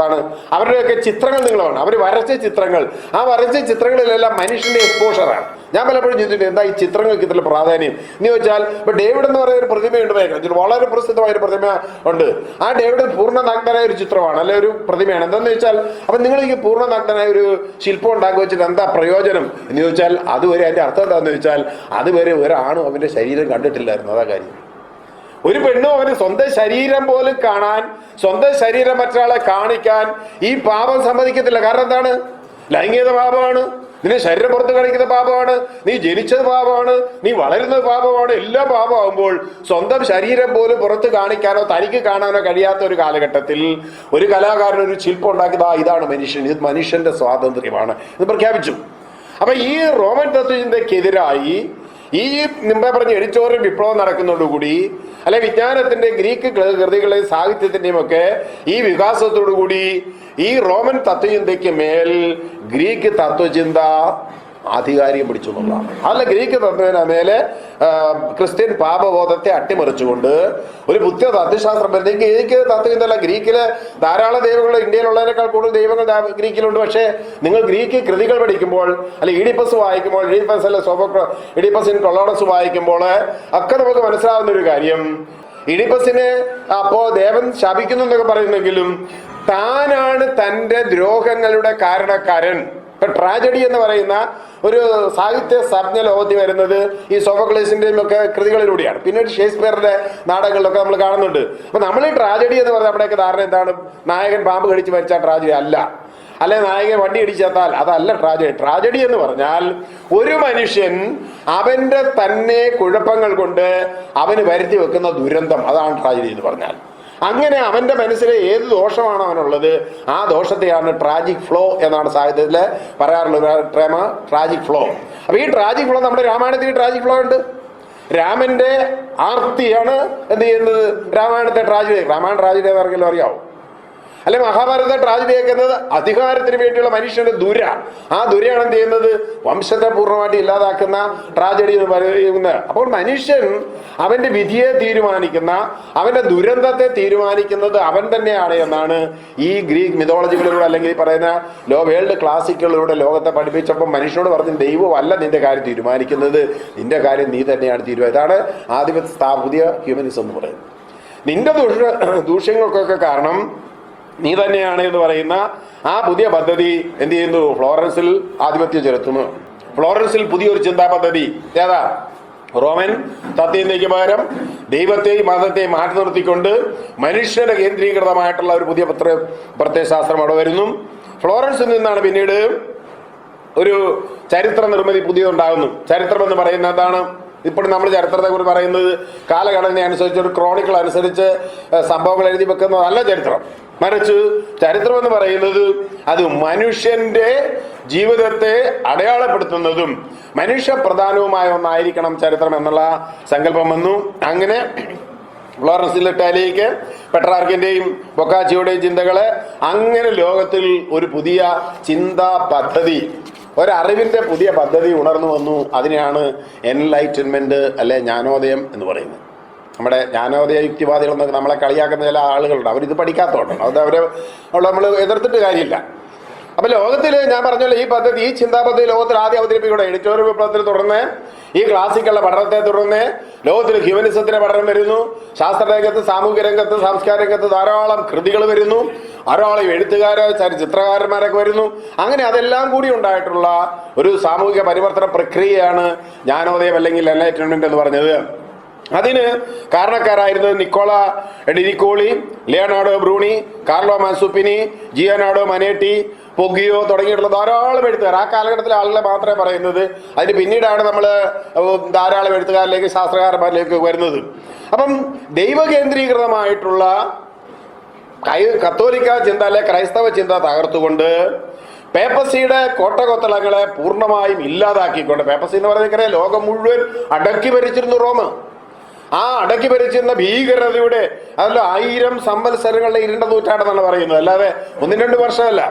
A: എന്താണ് അവരുടെയൊക്കെ ചിത്രങ്ങൾ നിങ്ങൾ കാണണം. അവർ വരച്ച ചിത്രങ്ങൾ, ആ വരച്ച ചിത്രങ്ങളിലെല്ലാം മനുഷ്യന്റെ എക്സ്പോഷറാണ്. ഞാൻ പലപ്പോഴും ചോദിച്ചിട്ടുണ്ട് എന്താ ഈ ചിത്രങ്ങൾക്ക് ഇത്ര പ്രാധാന്യം എന്ന് ചോദിച്ചാൽ, ഇപ്പൊ ഡേവിഡ് എന്ന് പറയുന്ന ഒരു പ്രതിമയുണ്ട് മൈക്കൽ, വളരെ പ്രസിദ്ധമായ ഒരു പ്രതിമ ഉണ്ട്. ആ ഡേവിഡ് പൂർണ്ണ നഗ്നനായ ഒരു ചിത്രമാണ്, അല്ലെ ഒരു പ്രതിമയാണ്. എന്താണെന്ന് ചോദിച്ചാൽ, അപ്പൊ നിങ്ങൾ ഈ പൂർണ്ണ നഗ്നനായ ഒരു ശില്പം ഉണ്ടാക്കി വെച്ചിട്ട് എന്താ പ്രയോജനം എന്ന് ചോദിച്ചാൽ, അതുവരെ അതിന്റെ അർത്ഥം എന്താണെന്ന് ചോദിച്ചാൽ, അതുവരെ ഒരാണും അവന്റെ ശരീരം കണ്ടിട്ടില്ലായിരുന്നു. അതാ കാര്യം. ഒരു പെണ്ണും അവന് സ്വന്തം ശരീരം പോലും കാണാൻ, സ്വന്തം ശരീരം മറ്റൊരാളെ കാണിക്കാൻ ഈ പാപം സമ്മതിക്കത്തില്ല. കാരണം എന്താണ്? ലൈംഗികത പാപമാണ്, നിന്നെ ശരീരം പുറത്ത് കാണിക്കുന്ന പാപമാണ്, നീ ജനിച്ചത് പാപമാണ്, നീ വളരുന്നത് പാപമാണ്. എല്ലാം പാപമാകുമ്പോൾ സ്വന്തം ശരീരം പോലും പുറത്ത് കാണിക്കാനോ തനിക്ക് കാണാനോ കഴിയാത്ത ഒരു കാലഘട്ടത്തിൽ ഒരു കലാകാരൻ ഒരു ശില്പം ഉണ്ടാക്കിയത് ഇതാണ് മനുഷ്യൻ, ഇത് മനുഷ്യന്റെ സ്വാതന്ത്ര്യമാണ് എന്ന് പ്രഖ്യാപിച്ചു. അപ്പൊ ഈ റോമൻ തത്വചിന്തക്കെതിരായി ഈ മുമ്പേ പറഞ്ഞ എഡിറ്റോറിയൽ വിപ്ലവം നടക്കുന്നതോടുകൂടി, അല്ലെ വിജ്ഞാനത്തിന്റെ ഗ്രീക്ക് കൃതികളെയും സാഹിത്യത്തിന്റെയും ഒക്കെ ഈ വികാസത്തോടുകൂടി ഈ റോമൻ തത്വചിന്തയ്ക്ക് മേൽ ഗ്രീക്ക് തത്വചിന്ത ആധികാരികം പിടിച്ചു എന്നുള്ളതാണ്. അല്ല, ഗ്രീക്ക് തത്വത്തിന് മേലെ ക്രിസ്ത്യൻ പാപബോധത്തെ അട്ടിമറിച്ചുകൊണ്ട് ഒരു പുതിയ തത്വശാസ്ത്രം വരുന്നത്. ഗ്രീക്ക് തത്വചിന്തല്ല, ഗ്രീക്കില് ധാരാളം ദൈവങ്ങൾ, ഇന്ത്യയിലുള്ളതിനേക്കാൾ കൂടുതൽ ദൈവങ്ങൾ ഗ്രീക്കിലുണ്ട്. പക്ഷേ നിങ്ങൾ ഗ്രീക്ക് കൃതികൾ പഠിക്കുമ്പോൾ, അല്ലെ ഈഡിപ്പസ് വായിക്കുമ്പോൾ, ഈഡിപ്പസ് ഇൻ കൊളോഡസ് വായിക്കുമ്പോൾ ഒക്കെ നമുക്ക് മനസ്സിലാവുന്ന ഒരു കാര്യം, ഈഡിപ്പസിനെ അപ്പോ ദേവൻ ശപിക്കുന്നു എന്നൊക്കെ പറയുന്നെങ്കിലും താനാണ് തൻ്റെ ദ്രോഹങ്ങളുടെ കാരണക്കാരൻ. ഇപ്പൊ ട്രാജഡി എന്ന് പറയുന്ന ഒരു സാഹിത്യ സംജ്ഞ ലോകത്തിൽ വരുന്നത് ഈ സോഫോക്ലീസിന്റെയും ഒക്കെ കൃതികളിലൂടെയാണ്. പിന്നീട് ഷേക്സ്പിയറിന്റെ നാടകങ്ങളിലൊക്കെ നമ്മൾ കാണുന്നുണ്ട്. അപ്പൊ നമ്മൾ ഈ ട്രാജഡി എന്ന് പറഞ്ഞാൽ നമ്മുടെയൊക്കെ ധാരണ എന്താണ്? നായകൻ പാമ്പ് കടിച്ച് മരിച്ചാൽ ട്രാജഡി അല്ല, അല്ലെ നായകൻ വണ്ടി ഇടിച്ചെത്താൽ അതല്ല ട്രാജഡി. ട്രാജഡി എന്ന് പറഞ്ഞാൽ ഒരു മനുഷ്യൻ അവന്റെ തന്നെ കുഴപ്പങ്ങൾ കൊണ്ട് അവന് വരുത്തി വെക്കുന്ന ദുരന്തം, അതാണ് ട്രാജഡി എന്ന് പറഞ്ഞാൽ. അങ്ങനെ അവന്റെ മനസ്സിലെ ഏത് ദോഷമാണ് അവനുള്ളത്, ആ ദോഷത്തെയാണ് ട്രാജിക് ഫ്ലോ എന്നാണ് സാഹിത്യത്തില് പറയാറുള്ള ടേമ, ട്രാജിക് ഫ്ലോ. അപ്പൊ ഈ ട്രാജിക് ഫ്ലോ നമ്മുടെ രാമായണത്തിൽ ട്രാജിക് ഫ്ലോ ഉണ്ട്. രാമന്റെ ആർത്തിയാണ് എന്ത് ചെയ്യുന്നത്? രാമായണത്തെ ട്രാജഡി. രാമായണ ട്രാജഡി ആർക്കെങ്കിലും അറിയാവും? അല്ലെ മഹാഭാരത ട്രാജഡിയാക്കുന്നത് അധികാരത്തിന് വേണ്ടിയുള്ള മനുഷ്യന്റെ ദുര, ആ ദുരയാണ് എന്ത് ചെയ്യുന്നത്? വംശത്തെ പൂർണ്ണമായിട്ട് ഇല്ലാതാക്കുന്ന ട്രാജഡി എന്ന് പറയുന്നത്. അപ്പോൾ മനുഷ്യൻ അവന്റെ വിധിയെ തീരുമാനിക്കുന്ന, അവന്റെ ദുരന്തത്തെ തീരുമാനിക്കുന്നത് അവൻ തന്നെയാണ് എന്നാണ് ഈ ഗ്രീക്ക് മിഥോളജികളിലൂടെ അല്ലെങ്കിൽ പറയുന്ന വേൾഡ് ക്ലാസിക്കുകളിലൂടെ ലോകത്തെ പഠിപ്പിച്ചപ്പോൾ മനുഷ്യനോട് പറഞ്ഞു, ദൈവമല്ല നിന്റെ കാര്യം തീരുമാനിക്കുന്നത്, നിന്റെ കാര്യം നീ തന്നെയാണ് തീരുമാനം. ഇതാണ് ആധിപത്യ പുതിയ ഹ്യൂമനിസം എന്ന് പറയുന്നത്. നിന്റെ ദൂഷ്യങ്ങൾക്കൊക്കെ കാരണം നീ തന്നെയാണ് എന്ന് പറയുന്ന ആ പുതിയ പദ്ധതി എന്ത് ചെയ്യുന്നു? ഫ്ലോറൻസിൽ ആധിപത്യം ചെലുത്തുന്നു. ഫ്ലോറൻസിൽ പുതിയൊരു ചിന്താ പദ്ധതി ഏതാ? റോമൻ തത്വചിന്തയ്ക്ക് പകരം ദൈവത്തെയും മതത്തെയും മാറ്റി നിർത്തിക്കൊണ്ട് മനുഷ്യന്റെ കേന്ദ്രീകൃതമായിട്ടുള്ള ഒരു പുതിയ പ്രത്യയശാസ്ത്രം അവിടെ വരുന്നു. ഫ്ലോറൻസിൽ നിന്നാണ് പിന്നീട് ഒരു ചരിത്ര നിർമ്മിതി പുതിയതുണ്ടാകുന്നു. ചരിത്രം എന്ന് പറയുന്നത് എന്താണ്? ഇപ്പോഴും നമ്മൾ ചരിത്രത്തെക്കുറിച്ച് പറയുന്നത് കാലഘടന അനുസരിച്ച്, ഒരു ക്രോണിക്കിൾ അനുസരിച്ച് സംഭവങ്ങൾ എഴുതി വെക്കുന്നതല്ല ചരിത്രം. മറിച്ച് ചരിത്രം എന്ന് പറയുന്നത് അത് മനുഷ്യന്റെ ജീവിതത്തെ അടയാളപ്പെടുത്തുന്നതും മനുഷ്യ പ്രധാനവുമായ ഒന്നായിരിക്കണം ചരിത്രം എന്നുള്ള സങ്കല്പം വന്നു. അങ്ങനെ ഫ്ലോറൻസിലെ ഇറ്റാലിക്ക് പെട്രാർക്കിന്റെയും ബൊക്കാച്ചിയുടെയും ചിന്തകള് അങ്ങനെ ലോകത്തിൽ ഒരു പുതിയ ചിന്താ പദ്ധതി, ഒരറിവിന്റെ പുതിയ പദ്ധതി ഉണർന്നു വന്നു. അതിനെയാണ് എൻലൈറ്റൻമെന്റ് അല്ലെ ജ്ഞാനോദയം എന്ന് പറയുന്നത്. നമ്മുടെ ജ്ഞാനോദയ യുക്തിവാദികളെന്നൊക്കെ നമ്മളെ കളിയാക്കുന്ന ചില ആളുകളുണ്ട്, അവരിത് പഠിക്കാത്തതുകൊണ്ട് അത് അവരെ നമ്മൾ എതിർത്തിട്ട് കാര്യമില്ല. അപ്പൊ ലോകത്തിൽ ഞാൻ പറഞ്ഞല്ലോ ഈ പദ്ധതി, ഈ ചിന്താ പദ്ധതി ലോകത്തിൽ ആദ്യം അവതരിപ്പിക്കൂടെ എഡിറ്റോറിയൽ വിപ്ലവത്തിൽ തുടർന്ന് ഈ ക്ലാസിക്കുള്ള പഠനത്തെ തുടർന്ന് ലോകത്തിൽ ഹ്യൂമനിസത്തിന്റെ പഠനം വരുന്നു. ശാസ്ത്രരംഗത്ത്, സാമൂഹിക രംഗത്ത്, സാംസ്കാരിക രംഗത്ത് ധാരാളം കൃതികൾ വരുന്നു. ധാരാളം എഴുത്തുകാരോ ചിത്രകാരന്മാരൊക്കെ വരുന്നു. അങ്ങനെ അതെല്ലാം കൂടി ഉണ്ടായിട്ടുള്ള ഒരു സാമൂഹിക പരിവർത്തന പ്രക്രിയയാണ് ജ്ഞാനോദയം അല്ലെങ്കിൽ എൻലൈറ്റൻമെന്റ് എന്ന് പറഞ്ഞത്. അതിന് കാരണക്കാരായിരുന്നത് നിക്കോള ഡിനിക്കോളി, ലിയോനാർഡോ ബ്രൂണി, കാർലോ മാൻസുപ്പിനി, ജിയോനാർഡോ മനേറ്റി, പൊഗിയോ തുടങ്ങിയിട്ടുള്ള ധാരാളം എഴുത്തുകാർ. ആ കാലഘട്ടത്തിലെ ആളുകളെ മാത്രമേ പറയുന്നത്. അതിന് പിന്നീടാണ് നമ്മൾ ധാരാളം എഴുത്തുകാരിലേക്ക്, ശാസ്ത്രകാരന്മാരിലേക്ക് വരുന്നത്. അപ്പം ദൈവകേന്ദ്രീകൃതമായിട്ടുള്ള കത്തോലിക്ക ചിന്ത അല്ലെ ക്രൈസ്തവ ചിന്ത തകർത്തുകൊണ്ട് പേപ്പസിയുടെ കോട്ടകൊത്തളങ്ങളെ പൂർണ്ണമായും ഇല്ലാതാക്കിക്കൊണ്ട്, പേപ്പസി എന്ന് പറയുന്നത് ലോകം മുഴുവൻ അടക്കി ഭരിച്ചിരുന്നു റോമ്.
B: ആ അടക്കി ഭരിച്ചിരുന്ന ഭീകരതയുടെ അതല്ല 1000 സംവത്സരങ്ങളുടെ ഇരുണ്ട നൂറ്റാണ്ടെന്നാണ് പറയുന്നത്, അല്ലാതെ 1-2 വർഷമല്ല.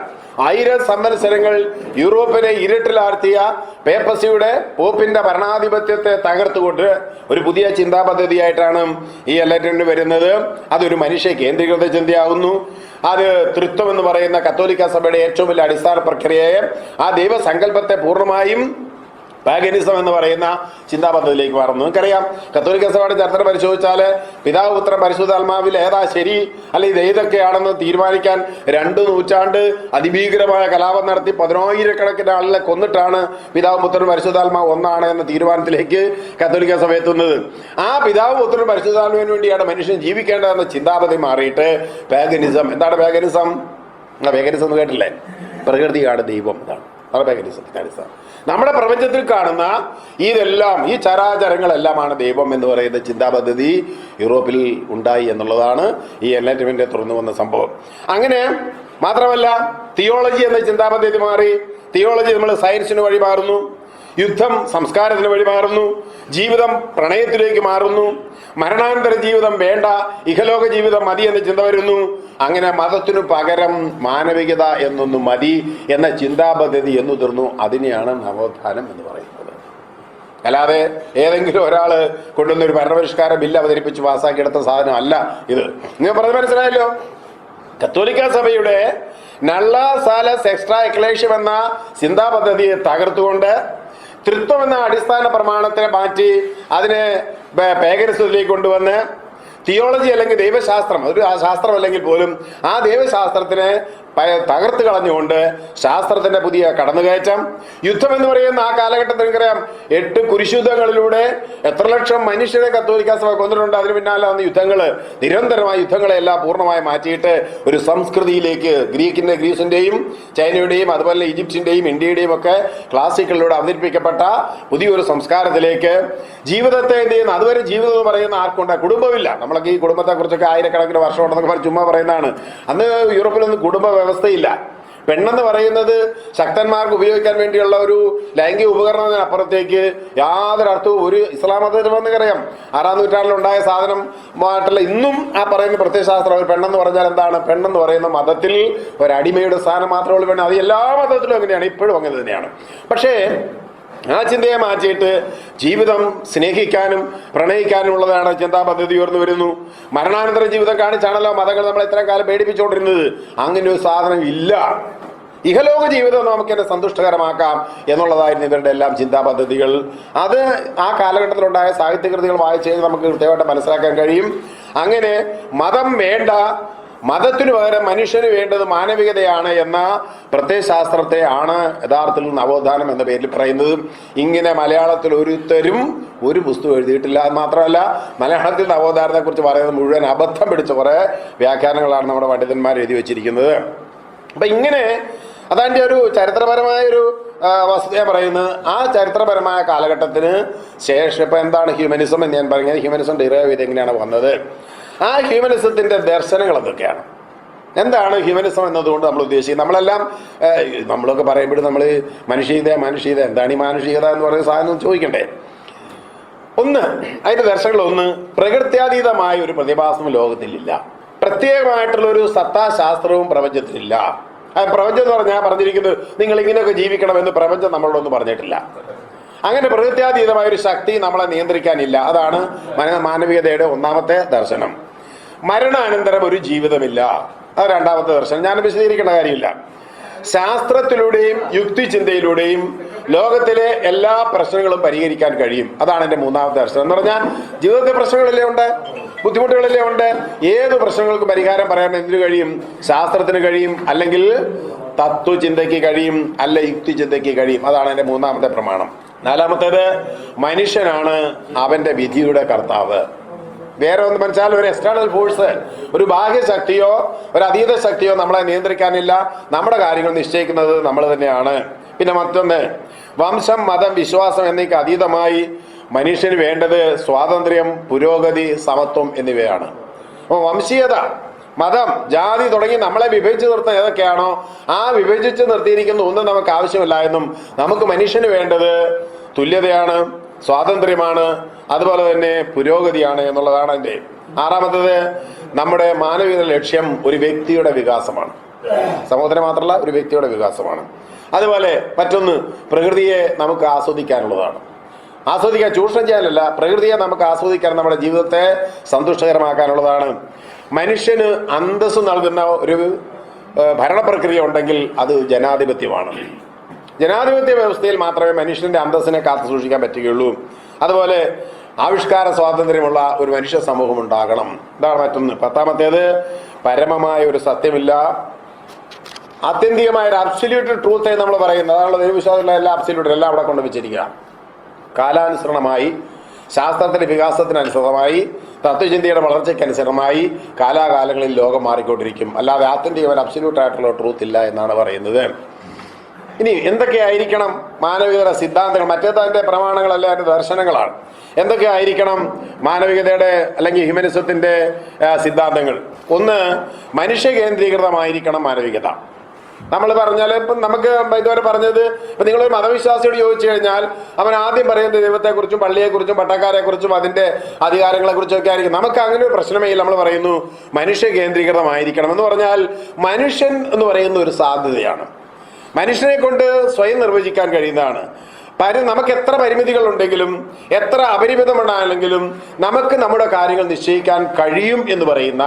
B: 1000 സംവത്സരങ്ങൾ യൂറോപ്പിനെ ഇരുട്ടിലാർത്തിയ പേപ്പസിയുടെ പോപ്പിന്റെ ഭരണാധിപത്യത്തെ തകർത്തുകൊണ്ട് ഒരു പുതിയ ചിന്താ പദ്ധതിയായിട്ടാണ് ഈ എൻലൈറ്റൻമെന്റ് വരുന്നത്. അതൊരു മനുഷ്യ കേന്ദ്രീകൃത ചിന്തയാകുന്നു. അത് തൃത്വം എന്ന് പറയുന്ന കത്തോലിക്ക സഭയുടെ ഏറ്റവും വലിയ അടിസ്ഥാന പ്രക്രിയയെ, ആ ദൈവസങ്കല്പത്തെ പൂർണ്ണമായും പാഗനിസം എന്ന് പറയുന്ന ചിന്താ പദ്ധതിയിലേക്ക് മാറുന്നു. നിങ്ങൾക്കറിയാം, കത്തോലിക്ക സഭയുടെ ചരിത്രം പരിശോധിച്ചാൽ പിതാവ് പുത്രൻ പരിശുദ്ധാത്മാവിൽ ഏതാ ശരി അല്ലെ ഇത് ഏതൊക്കെയാണെന്ന് തീരുമാനിക്കാൻ 2 നൂറ്റാണ്ട് അതിഭീകരമായ കലാപം നടത്തി 10,000-കണക്കിന് ആളുകളെ കൊന്നിട്ടാണ് പിതാവ് പുത്രൻ പരിശുദ്ധാത്മാവ് ഒന്നാണ് എന്ന തീരുമാനത്തിലേക്ക് കത്തോലിക്ക സഭ എത്തുന്നത്. ആ പിതാവ് പുത്രൻ പരിശുദ്ധാത്മാവിന് വേണ്ടിയാണ് മനുഷ്യൻ ജീവിക്കേണ്ടതെന്ന ചിന്താപദ്ധതി മാറിയിട്ട് പാഗനിസം. എന്താണ് പാഗനിസം? പാഗനിസം എന്ന് കേട്ടില്ലേ? പ്രകൃതിയാണ് ദൈവം. അതാണ് പാഗനിസത്തിന്റെ അടിസ്ഥാനം. നമ്മുടെ പ്രപഞ്ചത്തിൽ കാണുന്ന ഇതെല്ലാം, ഈ ചരാചരങ്ങളെല്ലാമാണ് ദൈവം എന്ന് പറയുന്ന ചിന്താ പദ്ധതി യൂറോപ്പിൽ ഉണ്ടായി എന്നുള്ളതാണ് ഈ എൻലൈറ്റൻമെന്റിനെ തുറന്നു വന്ന സംഭവം. അങ്ങനെ മാത്രമല്ല, തിയോളജി എന്ന ചിന്താ പദ്ധതി മാറി. തിയോളജി നമ്മൾ സയൻസിന് വഴി മാറുന്നു, യുദ്ധം സംസ്കാരത്തിന് വഴി മാറുന്നു, ജീവിതം പ്രണയത്തിലേക്ക് മാറുന്നു, മരണാനന്തര ജീവിതം വേണ്ട, ഇഹലോക ജീവിതം മതി എന്ന ചിന്ത വരുന്നു. അങ്ങനെ മതത്തിനു പകരം മാനവികത എന്നൊന്ന് മതി എന്ന ചിന്താ പദ്ധതി എന്നു തീർന്നു. അതിനെയാണ് നവോത്ഥാനം എന്ന് പറയുന്നത്. അല്ലാതെ ഏതെങ്കിലും ഒരാൾ കൊണ്ടുവന്ന ഒരു ഭരണപരിഷ്കാര ബില്ല് അവതരിപ്പിച്ച് പാസ്സാക്കിയെടുത്ത സാധനം അല്ല ഇത്. നിങ്ങൾ പറഞ്ഞത് മനസ്സിലായല്ലോ. കത്തോലിക്ക സഭയുടെ നള്ള സാലസ് എക്സ്ട്രാ എക്ലേഷ്യം എന്ന ചിന്താ പദ്ധതിയെ തകർത്തുകൊണ്ട് തൃത്വം എന്ന അടിസ്ഥാന പ്രമാണത്തെ മാറ്റി അതിനെ പാഗനിസത്തിലേക്ക് കൊണ്ടുവന്ന് തിയോളജി അല്ലെങ്കിൽ ദൈവശാസ്ത്രം, ഒരു ശാസ്ത്രം അല്ലെങ്കിൽ പോലും ആ ദൈവശാസ്ത്രത്തിനെ തകർത്ത് കളഞ്ഞുകൊണ്ട് ശാസ്ത്രത്തിന്റെ പുതിയ കടന്നുകയറ്റം. യുദ്ധം എന്ന് പറയുന്ന ആ കാലഘട്ടത്തിൽ നിങ്ങൾക്കറിയാം, 8 കുരിശുദ്ധങ്ങളിലൂടെ എത്ര ലക്ഷം മനുഷ്യരെ കത്തോലിക്ക സഭ കൊന്നിട്ടുണ്ട്. അതിന് പിന്നാലെ വന്ന യുദ്ധങ്ങൾ, നിരന്തരമായ യുദ്ധങ്ങളെല്ലാം പൂർണ്ണമായി മാറ്റിയിട്ട് ഒരു സംസ്കൃതിയിലേക്ക്, ഗ്രീസിന്റെയും ചൈനയുടെയും അതുപോലെ ഈജിപ്തിന്റെയും ഇന്ത്യയുടെയും ഒക്കെ ക്ലാസിക്കലിലൂടെ അവതരിപ്പിക്കപ്പെട്ട പുതിയൊരു സംസ്കാരത്തിലേക്ക് ജീവിതത്തെ എന്ത് ചെയ്യുന്നു? അതുവരെ ജീവിതം എന്ന് പറയുന്ന ആർക്കുണ്ട്? കുടുംബമില്ല. നമ്മളൊക്കെ ഈ കുടുംബത്തെ കുറിച്ചൊക്കെ ആയിരക്കണക്കിന് വർഷം ഉണ്ടെന്നൊക്കെ പറഞ്ഞ് ചുമ്മാ പറയുന്നതാണ്. അന്ന് യൂറോപ്പിലൊന്നും കുടുംബ വ്യവസ്ഥയില്ല. പെണ്ണെന്ന് പറയുന്നത് ശക്തന്മാർക്ക് ഉപയോഗിക്കാൻ വേണ്ടിയുള്ള ഒരു ലൈംഗിക ഉപകരണത്തിനപ്പുറത്തേക്ക് യാതൊരു അർത്ഥവും ഒരു ഇസ്ലാം മതത്തിനെന്നറിയാം 6-ാം നൂറ്റാണ്ടിലുണ്ടായ സാധനമായിട്ടുള്ള ഇന്നും ആ പറയുന്ന പ്രത്യയശാസ്ത്രം. ഒരു പെണ്ണെന്ന് പറഞ്ഞാൽ എന്താണ്? പെണ്ണെന്ന് പറയുന്ന മതത്തിൽ ഒരടിമയുടെ സ്ഥാനം മാത്രമേ ഉള്ളൂ. പെണ്ണ് അത് എല്ലാ മതത്തിലും അങ്ങനെയാണ്, ഇപ്പോഴും അങ്ങനെ തന്നെയാണ്. പക്ഷേ ആ ചിന്തയെ മാറ്റിയിട്ട് ജീവിതം സ്നേഹിക്കാനും പ്രണയിക്കാനും ഉള്ളതാണ് ചിന്താ പദ്ധതി ഉയർന്നു വരുന്നു. മരണാനന്തര ജീവിതം കാണിച്ചാണല്ലോ മതങ്ങൾ നമ്മൾ ഇത്രയും കാലം പേടിപ്പിച്ചുകൊണ്ടിരുന്നത്. അങ്ങനെ ഒരു സാധനം ഇല്ല. ഇഹലോക ജീവിതം നമുക്ക് എന്നെ സന്തുഷ്ടകരമാക്കാം എന്നുള്ളതായിരുന്നു ഇവരുടെ എല്ലാം ചിന്താ പദ്ധതികൾ. അത് ആ കാലഘട്ടത്തിലുണ്ടായ സാഹിത്യകൃതികൾ വായിച്ച് നമുക്ക് കൃത്യമായിട്ട് മനസ്സിലാക്കാൻ കഴിയും. അങ്ങനെ മതം വേണ്ട, മതത്തിനു പകരം മനുഷ്യന് വേണ്ടത് മാനവികതയാണ് എന്ന പ്രത്യയശാസ്ത്രത്തെ ആണ് യഥാർത്ഥത്തിൽ നവോത്ഥാനം എന്ന പേരിൽ പറയുന്നത്. ഇങ്ങനെ മലയാളത്തിൽ ഒരുത്തരും ഒരു പുസ്തകം എഴുതിയിട്ടില്ല. അത് മാത്രമല്ല, മലയാളത്തിൽ നവോത്ഥാനത്തെ കുറിച്ച് പറയുന്നത് മുഴുവൻ അബദ്ധം പിടിച്ച കുറെ വ്യാഖ്യാനങ്ങളാണ് നമ്മുടെ പണ്ഡിതന്മാർ എഴുതി വെച്ചിരിക്കുന്നത്. അപ്പൊ ഇങ്ങനെ അതാൻ്റെ ഒരു ചരിത്രപരമായൊരു വസ്തുത പറയുന്നത്. ആ ചരിത്രപരമായ കാലഘട്ടത്തിന് ശേഷം ഇപ്പൊ എന്താണ് ഹ്യൂമനിസം എന്ന് ഞാൻ പറഞ്ഞത്. ഹ്യൂമനിസം ഡിറൈവ് ചെയ്ത് എങ്ങനെയാണ് വന്നത്? ആ ഹ്യൂമനിസത്തിന്റെ ദർശനങ്ങൾ എന്തൊക്കെയാണ്? എന്താണ് ഹ്യൂമനിസം എന്നതുകൊണ്ട് നമ്മൾ ഉദ്ദേശിക്കുന്നത്? നമ്മളൊക്കെ പറയുമ്പോഴും നമ്മൾ മാനുഷികത എന്താണ് ഈ മാനുഷികത എന്ന് പറയുന്ന സാധനം ചോദിക്കണ്ടേ? അതിന്റെ ദർശനങ്ങൾ പ്രകൃത്യാതീതമായ ഒരു പ്രതിഭാസം ലോകത്തിലില്ല. പ്രത്യേകമായിട്ടുള്ള ഒരു സത്താശാസ്ത്രവും പ്രപഞ്ചത്തിലില്ല. പ്രപഞ്ചം എന്ന് പറഞ്ഞാൽ പറഞ്ഞിരിക്കുന്നത് നിങ്ങൾ ഇങ്ങനെയൊക്കെ ജീവിക്കണമെന്ന് പ്രപഞ്ചം നമ്മളോടൊന്നും പറഞ്ഞിട്ടില്ല. അങ്ങനെ പ്രകൃത്യാതീതമായ ഒരു ശക്തി നമ്മളെ നിയന്ത്രിക്കാനില്ല. അതാണ് മാനവികതയുടെ ഒന്നാമത്തെ ദർശനം. മരണാനന്തരം ഒരു ജീവിതമില്ല, അത് രണ്ടാമത്തെ ദർശനം. ഞാൻ വിശദീകരിക്കേണ്ട കാര്യമില്ല. ശാസ്ത്രത്തിലൂടെയും യുക്തിചിന്തയിലൂടെയും ലോകത്തിലെ എല്ലാ പ്രശ്നങ്ങളും പരിഹരിക്കാൻ കഴിയും. അതാണ് എൻ്റെ മൂന്നാമത്തെ ദർശനം. എന്ന് പറഞ്ഞാൽ ജീവിതത്തിലെ പ്രശ്നങ്ങളല്ലേ ഉണ്ട്, ബുദ്ധിമുട്ടുകളല്ലേ ഉണ്ട്. ഏത് പ്രശ്നങ്ങൾക്കും പരിഹാരം പറയാൻ എന്തിനു കഴിയും? ശാസ്ത്രത്തിന് കഴിയും, അല്ലെങ്കിൽ തത്വചിന്തയ്ക്ക് കഴിയും, അല്ല യുക്തിചിന്തയ്ക്ക് കഴിയും. അതാണ് എൻ്റെ മൂന്നാമത്തെ പ്രമാണം. നാലാമത്തേത്, മനുഷ്യനാണ് അവന്റെ വിധിയുടെ കർത്താവ്. വേറെ ഒന്ന് മനസ്സിലാൽ, ഒരു എക്സ്റ്റേണൽ ഫോഴ്സ്, ഒരു ബാഹ്യശക്തിയോ ഒരു അതീത ശക്തിയോ നമ്മളെ നിയന്ത്രിക്കാനില്ല. നമ്മുടെ കാര്യങ്ങൾ നിശ്ചയിക്കുന്നത് നമ്മൾ തന്നെയാണ്. പിന്നെ മറ്റൊന്ന്, വംശം, മതം, വിശ്വാസം എന്നിവയ്ക്ക് അതീതമായി മനുഷ്യന് വേണ്ടത് സ്വാതന്ത്ര്യം, പുരോഗതി, സമത്വം എന്നിവയാണ്. അപ്പോൾ വംശീയത, മതം, ജാതി തുടങ്ങി നമ്മളെ വിഭജിച്ച് നിർത്തുന്ന ഏതൊക്കെയാണോ ആ വിഭജിച്ച് നിർത്തിയിരിക്കുന്ന ഒന്നും നമുക്ക് ആവശ്യമില്ല എന്നും നമുക്ക് മനുഷ്യന് വേണ്ടത് തുല്യതയാണ്, സ്വാതന്ത്ര്യമാണ്, അതുപോലെ തന്നെ പുരോഗതിയാണ് എന്നുള്ളതാണ് എൻ്റെ. ആറാമത്തേത്, നമ്മുടെ മാനവിക ലക്ഷ്യം ഒരു വ്യക്തിയുടെ വികാസമാണ്. സമൂഹത്തിന് മാത്രമല്ല, ഒരു വ്യക്തിയുടെ വികാസമാണ്. അതുപോലെ മറ്റൊന്ന്, പ്രകൃതിയെ നമുക്ക് ആസ്വദിക്കാനുള്ളതാണ്. ആസ്വദിക്കാൻ, ചൂഷണം ചെയ്യാനല്ല, പ്രകൃതിയെ നമുക്ക് ആസ്വദിക്കാൻ, നമ്മുടെ ജീവിതത്തെ സന്തുഷ്ടകരമാക്കാനുള്ളതാണ്. മനുഷ്യന് അന്തസ്സ് നൽകുന്ന ഒരു ഭരണപ്രക്രിയ ഉണ്ടെങ്കിൽ അത് ജനാധിപത്യമാണ്. ജനാധിപത്യ വ്യവസ്ഥയിൽ മാത്രമേ മനുഷ്യന്റെ അന്തസ്സിനെ കാത്തു സൂക്ഷിക്കാൻ പറ്റുകയുള്ളൂ. അതുപോലെ ആവിഷ്കാര സ്വാതന്ത്ര്യമുള്ള ഒരു മനുഷ്യ സമൂഹം ഉണ്ടാകണം. ഇതാണ് മറ്റൊന്ന്. പത്താമത്തേത്, പരമമായ ഒരു സത്യമില്ല, ആത്യന്തികമായ ഒരു അബ്സല്യൂട്ട് ട്രൂത്ത് നമ്മൾ പറയുന്നത്. അതാണല്ലോ ദൈവവിശ്വാസമുള്ള എല്ലാ അബ്സല്യൂട്ടും എല്ലാം അവിടെ കൊണ്ടുവച്ചിരിക്കുക. കാലാനുസരണമായി, ശാസ്ത്രത്തിന്റെ വികാസത്തിനനുസൃതമായി, തത്വചിന്തയുടെ വളർച്ചയ്ക്കനുസൃതമായി കാലാകാലങ്ങളിൽ ലോകം മാറിക്കൊണ്ടിരിക്കും. അല്ലാതെ ആത്യന്തികമായ അബ്സല്യൂട്ടായിട്ടുള്ള ട്രൂത്ത് ഇല്ല എന്നാണ് പറയുന്നത്. ഇനി എന്തൊക്കെയായിരിക്കണം മാനവികതയുടെ സിദ്ധാന്തങ്ങൾ? മറ്റേതതിൻ്റെ പ്രമാണങ്ങളല്ല, അതിൻ്റെ ദർശനങ്ങളാണ്. എന്തൊക്കെയായിരിക്കണം മാനവികതയുടെ അല്ലെങ്കിൽ ഹ്യൂമനിസത്തിന്റെ സിദ്ധാന്തങ്ങൾ? ഒന്ന്, മനുഷ്യ കേന്ദ്രീകൃതമായിരിക്കണം മാനവികത. നമ്മൾ പറഞ്ഞാൽ ഇപ്പം നമുക്ക് ഇതുവരെ പറഞ്ഞത്, ഇപ്പം നിങ്ങളൊരു മതവിശ്വാസിയോട് ചോദിച്ചു കഴിഞ്ഞാൽ അവൻ ആദ്യം പറയുന്നത് ദൈവത്തെക്കുറിച്ചും പള്ളിയെക്കുറിച്ചും പട്ടക്കാരെക്കുറിച്ചും അതിൻ്റെ അധികാരങ്ങളെക്കുറിച്ചും ഒക്കെ ആയിരിക്കും. നമുക്ക് അങ്ങനെ ഒരു പ്രശ്നമേ ഇല്ല. നമ്മൾ പറയുന്നു മനുഷ്യ കേന്ദ്രീകൃതമായിരിക്കണം എന്ന് പറഞ്ഞാൽ മനുഷ്യൻ എന്ന് പറയുന്ന ഒരു സാധ്യതയാണ്. മനുഷ്യനെ കൊണ്ട് സ്വയം നിർവചിക്കാൻ കഴിയുന്നതാണ്. നമുക്ക് എത്ര പരിമിതികളുണ്ടെങ്കിലും എത്ര അപരിമിതമുണ്ടായാലെങ്കിലും നമുക്ക് നമ്മുടെ കാര്യങ്ങൾ നിശ്ചയിക്കാൻ കഴിയും എന്ന് പറയുന്ന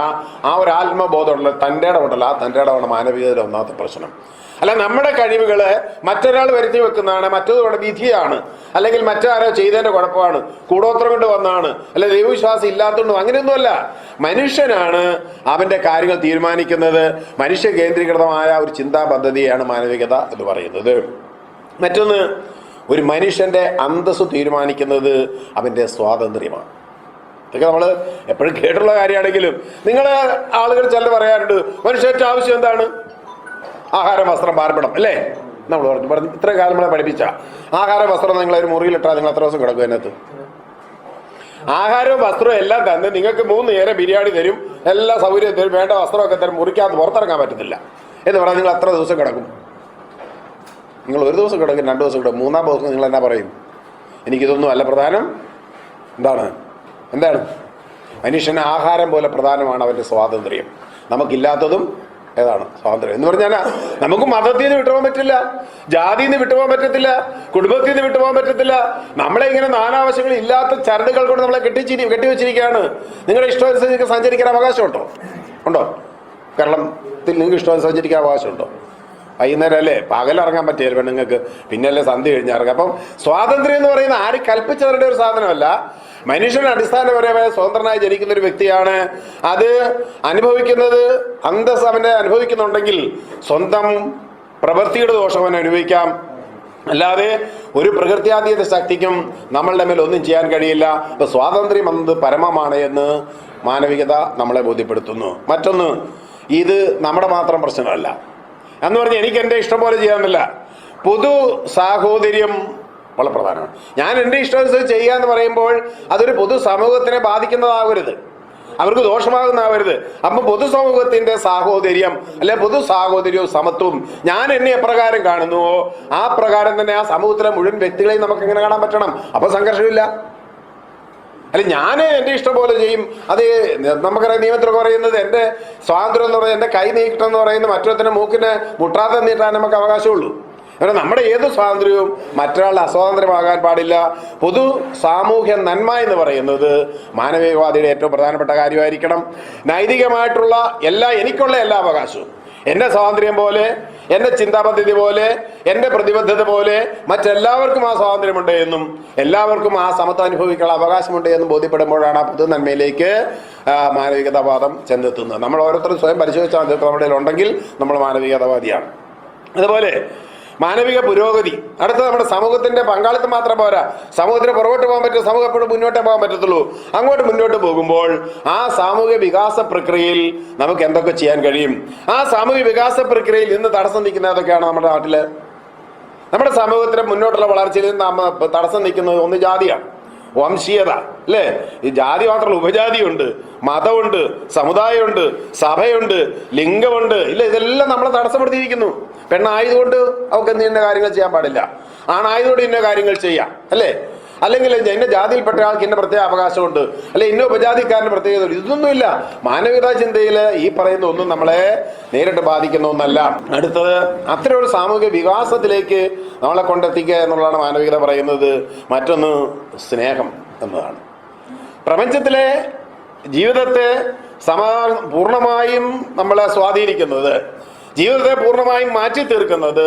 B: ആ ഒരു ആത്മബോധമുള്ള തൻ്റെ ഇടമുണ്ടല്ലോ, ആ തൻ്റെ ഇടമാണ് മാനവികതയുടെ ഒന്നാമത്തെ പ്രശ്നം. അല്ല, നമ്മുടെ കഴിവുകളെ മറ്റൊരാൾ വരുത്തി വെക്കുന്നതാണ്, മറ്റൊരു വിധിയാണ്, അല്ലെങ്കിൽ മറ്റാരോ ചെയ്തതിന്റെ കുഴപ്പമാണ്, കൂടോത്രം കൊണ്ട് വന്നാണ്, അല്ലെ ദൈവവിശ്വാസം ഇല്ലാത്തതുകൊണ്ടും, അങ്ങനെയൊന്നുമല്ല. മനുഷ്യനാണ് അവന്റെ കാര്യങ്ങൾ തീരുമാനിക്കുന്നത്. മനുഷ്യ കേന്ദ്രീകൃതമായ ഒരു ചിന്താ പദ്ധതിയാണ് മാനവികത എന്ന് പറയുന്നത്. മറ്റൊന്ന്, ഒരു മനുഷ്യന്റെ അന്തസ്സ് തീരുമാനിക്കുന്നത് അവന്റെ സ്വാതന്ത്ര്യമാണ്. ഇതൊക്കെ നമ്മൾ എപ്പോഴും കേട്ടുള്ള കാര്യമാണെങ്കിലും നിങ്ങൾ ആളുകൾ ചിലർ പറയാറുണ്ട്, മനുഷ്യന്റെ ആവശ്യം എന്താണ്? ആഹാരം, വസ്ത്രം, പാർപ്പിടം, അല്ലേ? നമ്മൾ പറഞ്ഞു ഇത്രയും കാലം നമ്മളെ പഠിപ്പിച്ച ആഹാരം, വസ്ത്രം നിങ്ങൾ ഒരു മുറിയിലിട്ടാൽ നിങ്ങൾ എത്ര ദിവസം കിടക്കും അതിനകത്ത്? ആഹാരവും വസ്ത്രവും എല്ലാം തന്നെ നിങ്ങൾക്ക് 3 നേരം ബിരിയാണി തരും, എല്ലാ സൗകര്യവും തരും, വേണ്ട വസ്ത്രമൊക്കെ തരും, മുറിക്കാതെ പുറത്തിറങ്ങാൻ പറ്റത്തില്ല എന്ന് പറഞ്ഞാൽ നിങ്ങൾ എത്ര ദിവസം കിടക്കും? നിങ്ങൾ 1 ദിവസം കിടക്കും, 2 ദിവസം കിടക്കും, 3-ാം ദിവസം നിങ്ങൾ എന്നാ പറയും? എനിക്കിതൊന്നും അല്ല പ്രധാനം. എന്താണ് മനുഷ്യന് ആഹാരം പോലെ പ്രധാനമാണ് അവന്റെ സ്വാതന്ത്ര്യം. നമുക്കില്ലാത്തതും ഏതാണ്? സ്വാതന്ത്ര്യം എന്ന് പറഞ്ഞാൽ നമുക്ക് മതത്തിൽ നിന്ന് വിട്ടുപോകാൻ പറ്റില്ല, ജാതിയിൽ നിന്ന് വിട്ടുപോകാൻ പറ്റത്തില്ല, കുടുംബത്തിൽ നിന്ന് വിട്ടുപോകാൻ പറ്റത്തില്ല. നമ്മളെ ഇങ്ങനെ നാനാവശ്യങ്ങൾ ഇല്ലാത്ത ചരടുകൾ കൊണ്ട് നമ്മളെ കെട്ടിവെച്ചിരിക്കുകയാണ്. നിങ്ങളുടെ ഇഷ്ടമനുസരിച്ച് നിങ്ങൾക്ക് സഞ്ചരിക്കാൻ അവകാശമുണ്ടോ? ഉണ്ടോ? കേരളത്തിൽ നിങ്ങൾക്ക് ഇഷ്ടം സഞ്ചരിക്കാൻ അവകാശമുണ്ടോ? വൈകുന്നേരം അല്ലേ, പകലിറങ്ങാൻ പറ്റിയാലും പെണ്ണുങ്ങൾക്ക്, പിന്നല്ലേ സന്ധ്യ കഴിഞ്ഞിറങ്ങാം. അപ്പം സ്വാതന്ത്ര്യം എന്ന് പറയുന്നത് ആര് കൽപ്പിച്ചവരുടെ ഒരു സാധനമല്ല. മനുഷ്യൻ അടിസ്ഥാനപരമായ സ്വതന്ത്രനായി ജനിക്കുന്ന ഒരു വ്യക്തിയാണ്. അത് അനുഭവിക്കുന്നത് അന്തസ് അവനെ അനുഭവിക്കുന്നുണ്ടെങ്കിൽ സ്വന്തം പ്രവൃത്തിയുടെ ദോഷം അവനെ അനുഭവിക്കാം. അല്ലാതെ ഒരു പ്രകൃത്യാതീത ശക്തിക്കും നമ്മളുടെ മേൽ ഒന്നും ചെയ്യാൻ കഴിയില്ല. അപ്പൊ സ്വാതന്ത്ര്യം എന്നത് പരമമാണ് എന്ന് മാനവികത നമ്മളെ ബോധ്യപ്പെടുത്തുന്നു. മറ്റൊന്ന്, ഇത് നമ്മുടെ മാത്രം പ്രശ്നമല്ല എന്ന് പറഞ്ഞാൽ എനിക്ക് എൻ്റെ ഇഷ്ടം പോലെ ചെയ്യാമെന്നില്ല. പൊതു സാഹോദര്യം വളരെ പ്രധാനമാണ്. ഞാൻ എൻ്റെ ഇഷ്ടമനുസരിച്ച് ചെയ്യുക എന്ന് പറയുമ്പോൾ അതൊരു പൊതു സമൂഹത്തിനെ ബാധിക്കുന്നതാകരുത്, അവർക്ക് ദോഷമാകുന്നതാവരുത്. അപ്പം പൊതുസമൂഹത്തിന്റെ സാഹോദര്യം അല്ലെ പൊതു സാഹോദര്യവും സമത്വവും ഞാൻ എന്നെ എപ്രകാരം കാണുന്നുവോ ആ പ്രകാരം തന്നെ ആ സമൂഹത്തിലെ മുഴുവൻ വ്യക്തികളെയും നമുക്ക് എങ്ങനെ കാണാൻ പറ്റണം. അപ്പൊ സംഘർഷമില്ല. അല്ല, ഞാൻ എൻ്റെ ഇഷ്ടം പോലെ ചെയ്യും. അത് നമുക്കറിയാം, നിയമത്തിലൊക്കെ പറയുന്നത് എൻ്റെ സ്വാതന്ത്ര്യം എന്ന് പറയുന്നത് എൻ്റെ കൈ നീട്ടം എന്ന് പറയുന്നത് മറ്റൊരുത്തന്നെ മൂക്കിനെ മുട്ടാതെ നീട്ടാൻ നമുക്ക് അവകാശമുള്ളൂ. കാരണം നമ്മുടെ ഏത് സ്വാതന്ത്ര്യവും മറ്റൊരാളുടെ അസ്വാതന്ത്ര്യമാകാൻ പാടില്ല. പൊതു സാമൂഹ്യ നന്മ എന്ന് പറയുന്നത് മാനവികവാദിയുടെ ഏറ്റവും പ്രധാനപ്പെട്ട കാര്യമായിരിക്കണം. നൈതികമായിട്ടുള്ള എനിക്കുള്ള എല്ലാ അവകാശവും, എൻ്റെ സ്വാതന്ത്ര്യം പോലെ, എൻ്റെ ചിന്താപദ്ധതി പോലെ, എൻ്റെ പ്രതിബദ്ധത പോലെ മറ്റെല്ലാവർക്കും ആ സ്വാതന്ത്ര്യമുണ്ട് എന്നും എല്ലാവർക്കും ആ സമത്വം അനുഭവിക്കാനുള്ള അവകാശമുണ്ട് എന്നും ബോധ്യപ്പെടുമ്പോഴാണ് ആ പൊതു നന്മയിലേക്ക് മാനവികതാവാദം ചെന്നെത്തുന്നത്. നമ്മൾ ഓരോരുത്തരും സ്വയം പരിശോധിച്ചാൽ നമ്മുടെ ഉണ്ടെങ്കിൽ നമ്മൾ മാനവികതാവാദിയാണ്. അതുപോലെ മാനവിക പുരോഗതി, അടുത്ത നമ്മുടെ സമൂഹത്തിന്റെ പങ്കാളിത്തം മാത്രം പോരാ, സമൂഹത്തിന് പുറകോട്ട് പോകാൻ പറ്റും, സമൂഹം എപ്പോഴും മുന്നോട്ടേ പോകാൻ പറ്റത്തുള്ളൂ. അങ്ങോട്ട് മുന്നോട്ട് പോകുമ്പോൾ ആ സാമൂഹിക വികാസ പ്രക്രിയയിൽ നമുക്ക് എന്തൊക്കെ ചെയ്യാൻ കഴിയും? ആ സാമൂഹിക വികാസ പ്രക്രിയയിൽ ഇന്ന് തടസ്സം നിൽക്കുന്ന ഏതൊക്കെയാണ് നമ്മുടെ നാട്ടില്? നമ്മുടെ സമൂഹത്തിന്റെ മുന്നോട്ടുള്ള വളർച്ചയിൽ നിന്ന് തടസ്സം നിൽക്കുന്നത് ഒന്ന് ജാതിയാണ്, വംശീയത, അല്ലേ? ഈ ജാതി മാത്രമല്ല, ഉപജാതിയുണ്ട്, മതമുണ്ട്, സമുദായമുണ്ട്, സഭയുണ്ട്, ലിംഗമുണ്ട്, ഇല്ല, ഇതെല്ലാം നമ്മളെ തടസ്സപ്പെടുത്തിയിരിക്കുന്നു. പെണ്ണായതുകൊണ്ട് അവർക്ക് ഇന്ന കാര്യങ്ങൾ ചെയ്യാൻ പാടില്ല, ആണായതുകൊണ്ട് ഇന്ന കാര്യങ്ങൾ ചെയ്യാം, അല്ലേ? അല്ലെങ്കിൽ ഇന്ന ജാതിയിൽപ്പെട്ട ആൾക്ക് ഇന്ന പ്രത്യേക അവകാശമുണ്ട്, അല്ലെ ഇന്ന ഉപജാതിക്കാരന് പ്രത്യേകത, ഇതൊന്നുമില്ല. മാനവികതാ ചിന്തയിൽ ഈ പറയുന്ന ഒന്നും നമ്മളെ നേരിട്ട് ബാധിക്കുന്ന ഒന്നല്ല. അടുത്തത് അത്തരം ഒരു സാമൂഹിക വികാസത്തിലേക്ക് നമ്മളെ കൊണ്ടെത്തിക്കുക എന്നുള്ളതാണ് മാനവികത പറയുന്നത്. മറ്റൊന്ന് സ്നേഹം എന്നതാണ്. പ്രപഞ്ചത്തിലെ ജീവിതത്തെ പൂർണ്ണമായും നമ്മളെ സ്വാധീനിക്കുന്നത്, ജീവിതത്തെ പൂർണ്ണമായും മാറ്റി തീർക്കുന്നത്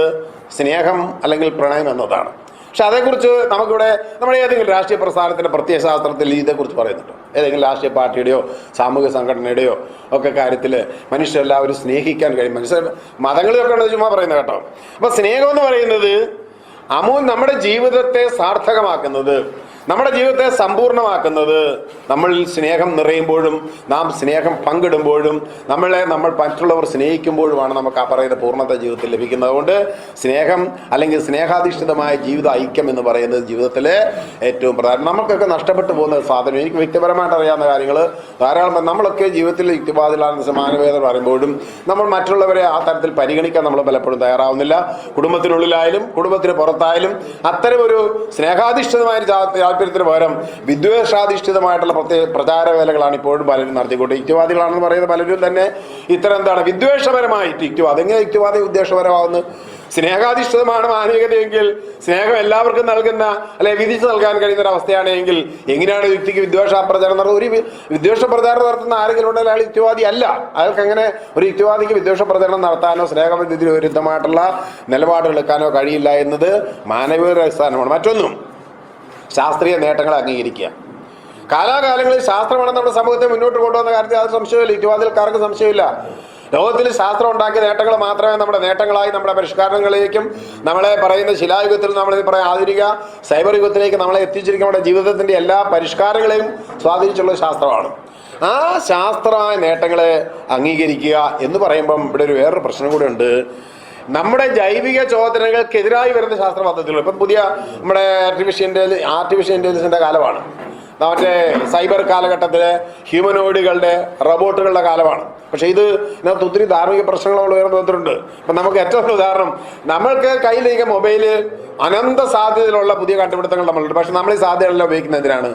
B: സ്നേഹം അല്ലെങ്കിൽ പ്രണയം എന്നതാണ്. പക്ഷെ അതേക്കുറിച്ച് നമുക്കിവിടെ നമ്മുടെ ഏതെങ്കിലും രാഷ്ട്രീയ പ്രസ്ഥാനത്തിൻ്റെ പ്രത്യയശാസ്ത്രത്തിൽ ഇതേക്കുറിച്ച് പറയുന്നുണ്ടോ? ഏതെങ്കിലും രാഷ്ട്രീയ പാർട്ടിയുടെയോ സാമൂഹിക സംഘടനയുടെയോ ഒക്കെ കാര്യത്തിൽ മനുഷ്യരെല്ലാവരും സ്നേഹിക്കാൻ കഴിയും. മനുഷ്യർ മതങ്ങളിലൊക്കെ ഉള്ളത് ചുമ്മാ പറയുന്നത് കേട്ടോ. അപ്പം സ്നേഹം എന്ന് പറയുന്നത് നമ്മുടെ ജീവിതത്തെ സാർത്ഥകമാക്കുന്നത്, നമ്മുടെ ജീവിതത്തെ സമ്പൂർണ്ണമാക്കുന്നത് നമ്മളിൽ സ്നേഹം നിറയുമ്പോഴും നാം സ്നേഹം പങ്കിടുമ്പോഴും നമ്മൾ മറ്റുള്ളവർ സ്നേഹിക്കുമ്പോഴുമാണ് നമുക്ക് ആ പറയുന്ന പൂർണ്ണത ജീവിതത്തിൽ ലഭിക്കുന്നത്. അതുകൊണ്ട് സ്നേഹം അല്ലെങ്കിൽ സ്നേഹാധിഷ്ഠിതമായ ജീവിത ഐക്യം എന്ന് പറയുന്നത് ജീവിതത്തിലെ ഏറ്റവും പ്രധാനം. നമുക്കൊക്കെ നഷ്ടപ്പെട്ടു പോകുന്ന സാധനം, എനിക്ക് വ്യക്തിപരമായിട്ട് അറിയാവുന്ന കാര്യങ്ങൾ ധാരാളം. നമ്മളൊക്കെ ജീവിതത്തിൽ യുക്തിവാദികളാണ്, മാനവികത പറയുമ്പോഴും നമ്മൾ മറ്റുള്ളവരെ ആ തരത്തിൽ പരിഗണിക്കാൻ നമ്മൾ പലപ്പോഴും തയ്യാറാവുന്നില്ല. കുടുംബത്തിനുള്ളിലായാലും കുടുംബത്തിന് പുറത്തായാലും അത്തരം ഒരു സ്നേഹാധിഷ്ഠിതമായ താല്പര്യത്തിന് പകരം വിദ്വേഷാധിഷ്ഠിതമായിട്ടുള്ള പ്രചാര വേലകളാണ് ഇപ്പോഴും പലരും നടത്തിക്കൊണ്ട്. യുക്തിവാദികളാണെന്ന് പറയുന്ന പലരും തന്നെ ഇത്തരം വിദ്വേഷപരമായിട്ട് യുക്തിവാദം. എങ്ങനെ യുക്തിവാദം ഉദ്ദേശപരമാവുന്നു? സ്നേഹാധിഷ്ഠിതമാണ് മാനവികതയെങ്കിൽ, സ്നേഹം എല്ലാവർക്കും നൽകുന്ന അല്ലെ വിധിച്ചു നൽകാൻ കഴിയുന്ന ഒരു അവസ്ഥയാണെങ്കിൽ എങ്ങനെയാണ് യുക്തിക്ക് വിദ്വേഷ പ്രചാരണം നടത്തുന്നത്? ഒരു വിദ്വേഷ പ്രചാരണം നടത്തുന്ന ആരെങ്കിലും ഉണ്ടെങ്കിൽ അയാൾ യുക്തിവാദി അല്ല. അയാൾക്ക് അങ്ങനെ ഒരു യുക്തിവാദിക്ക് വിദ്വേഷ പ്രചരണം നടത്താനോ സ്നേഹബദ്ധത്തിന് വിരുദ്ധമായിട്ടുള്ള നിലപാടുകൾ എടുക്കാനോ കഴിയില്ല എന്നത് മാനവികതയുടെ അടിസ്ഥാനമാണ്. മറ്റൊന്നും ശാസ്ത്രീയ നേട്ടങ്ങളെ അംഗീകരിക്കുക. കാലാകാലങ്ങളിൽ ശാസ്ത്രമാണ് നമ്മുടെ സമൂഹത്തെ മുന്നോട്ട് കൊണ്ടുവന്ന കാര്യത്തിൽ അത് സംശയമില്ല, യുക്തിവാദികൾക്കാർക്ക് സംശയമില്ല. ലോകത്തിൽ ശാസ്ത്രം ഉണ്ടാക്കിയ നേട്ടങ്ങൾ മാത്രമേ നമ്മുടെ നേട്ടങ്ങളായി നമ്മുടെ പരിഷ്കാരങ്ങളിലേക്കും നമ്മളെ പറയുന്ന ശിലായുഗത്തിൽ നമ്മളിത് പറയാം ആധുനിക സൈബർ യുഗത്തിലേക്ക് നമ്മളെ എത്തിച്ചിരിക്കുന്ന നമ്മുടെ ജീവിതത്തിൻ്റെ എല്ലാ പരിഷ്കാരങ്ങളെയും സ്വാധീനിച്ചുള്ള ശാസ്ത്രമാണ്. ആ ശാസ്ത്രമായ നേട്ടങ്ങളെ അംഗീകരിക്കുക എന്ന് പറയുമ്പം ഇവിടെ ഒരു വേറൊരു പ്രശ്നം കൂടെ ഉണ്ട്. നമ്മുടെ ജൈവിക ചോദനകൾക്കെതിരായി വരുന്ന ശാസ്ത്ര പദ്ധതികൾ, ഇപ്പം പുതിയ നമ്മുടെ ആർട്ടിഫിഷ്യൽ ഇൻ്റലിജൻസിൻ്റെ കാലമാണ്. മറ്റേ സൈബർ കാലഘട്ടത്തിലെ ഹ്യൂമനോയിഡുകളുടെ റോബോട്ടുകളുടെ കാലമാണ്. പക്ഷേ ഇതിനകത്ത് ഒത്തിരി ധാർമ്മിക പ്രശ്നങ്ങൾ ഉയർന്നു വന്നിട്ടുണ്ട്. ഇപ്പം നമുക്ക് ഏറ്റവും ഉദാഹരണം, നമ്മൾക്ക് കയ്യിലിരിക്കുന്ന മൊബൈല് അനന്ത സാധ്യതയിലുള്ള പുതിയ കണ്ടുപിടുത്തങ്ങൾ നമ്മളുണ്ട്. പക്ഷെ നമ്മൾ ഈ സാധ്യതകളെല്ലാം ഉപയോഗിക്കുന്നത് എന്തിനാണ്?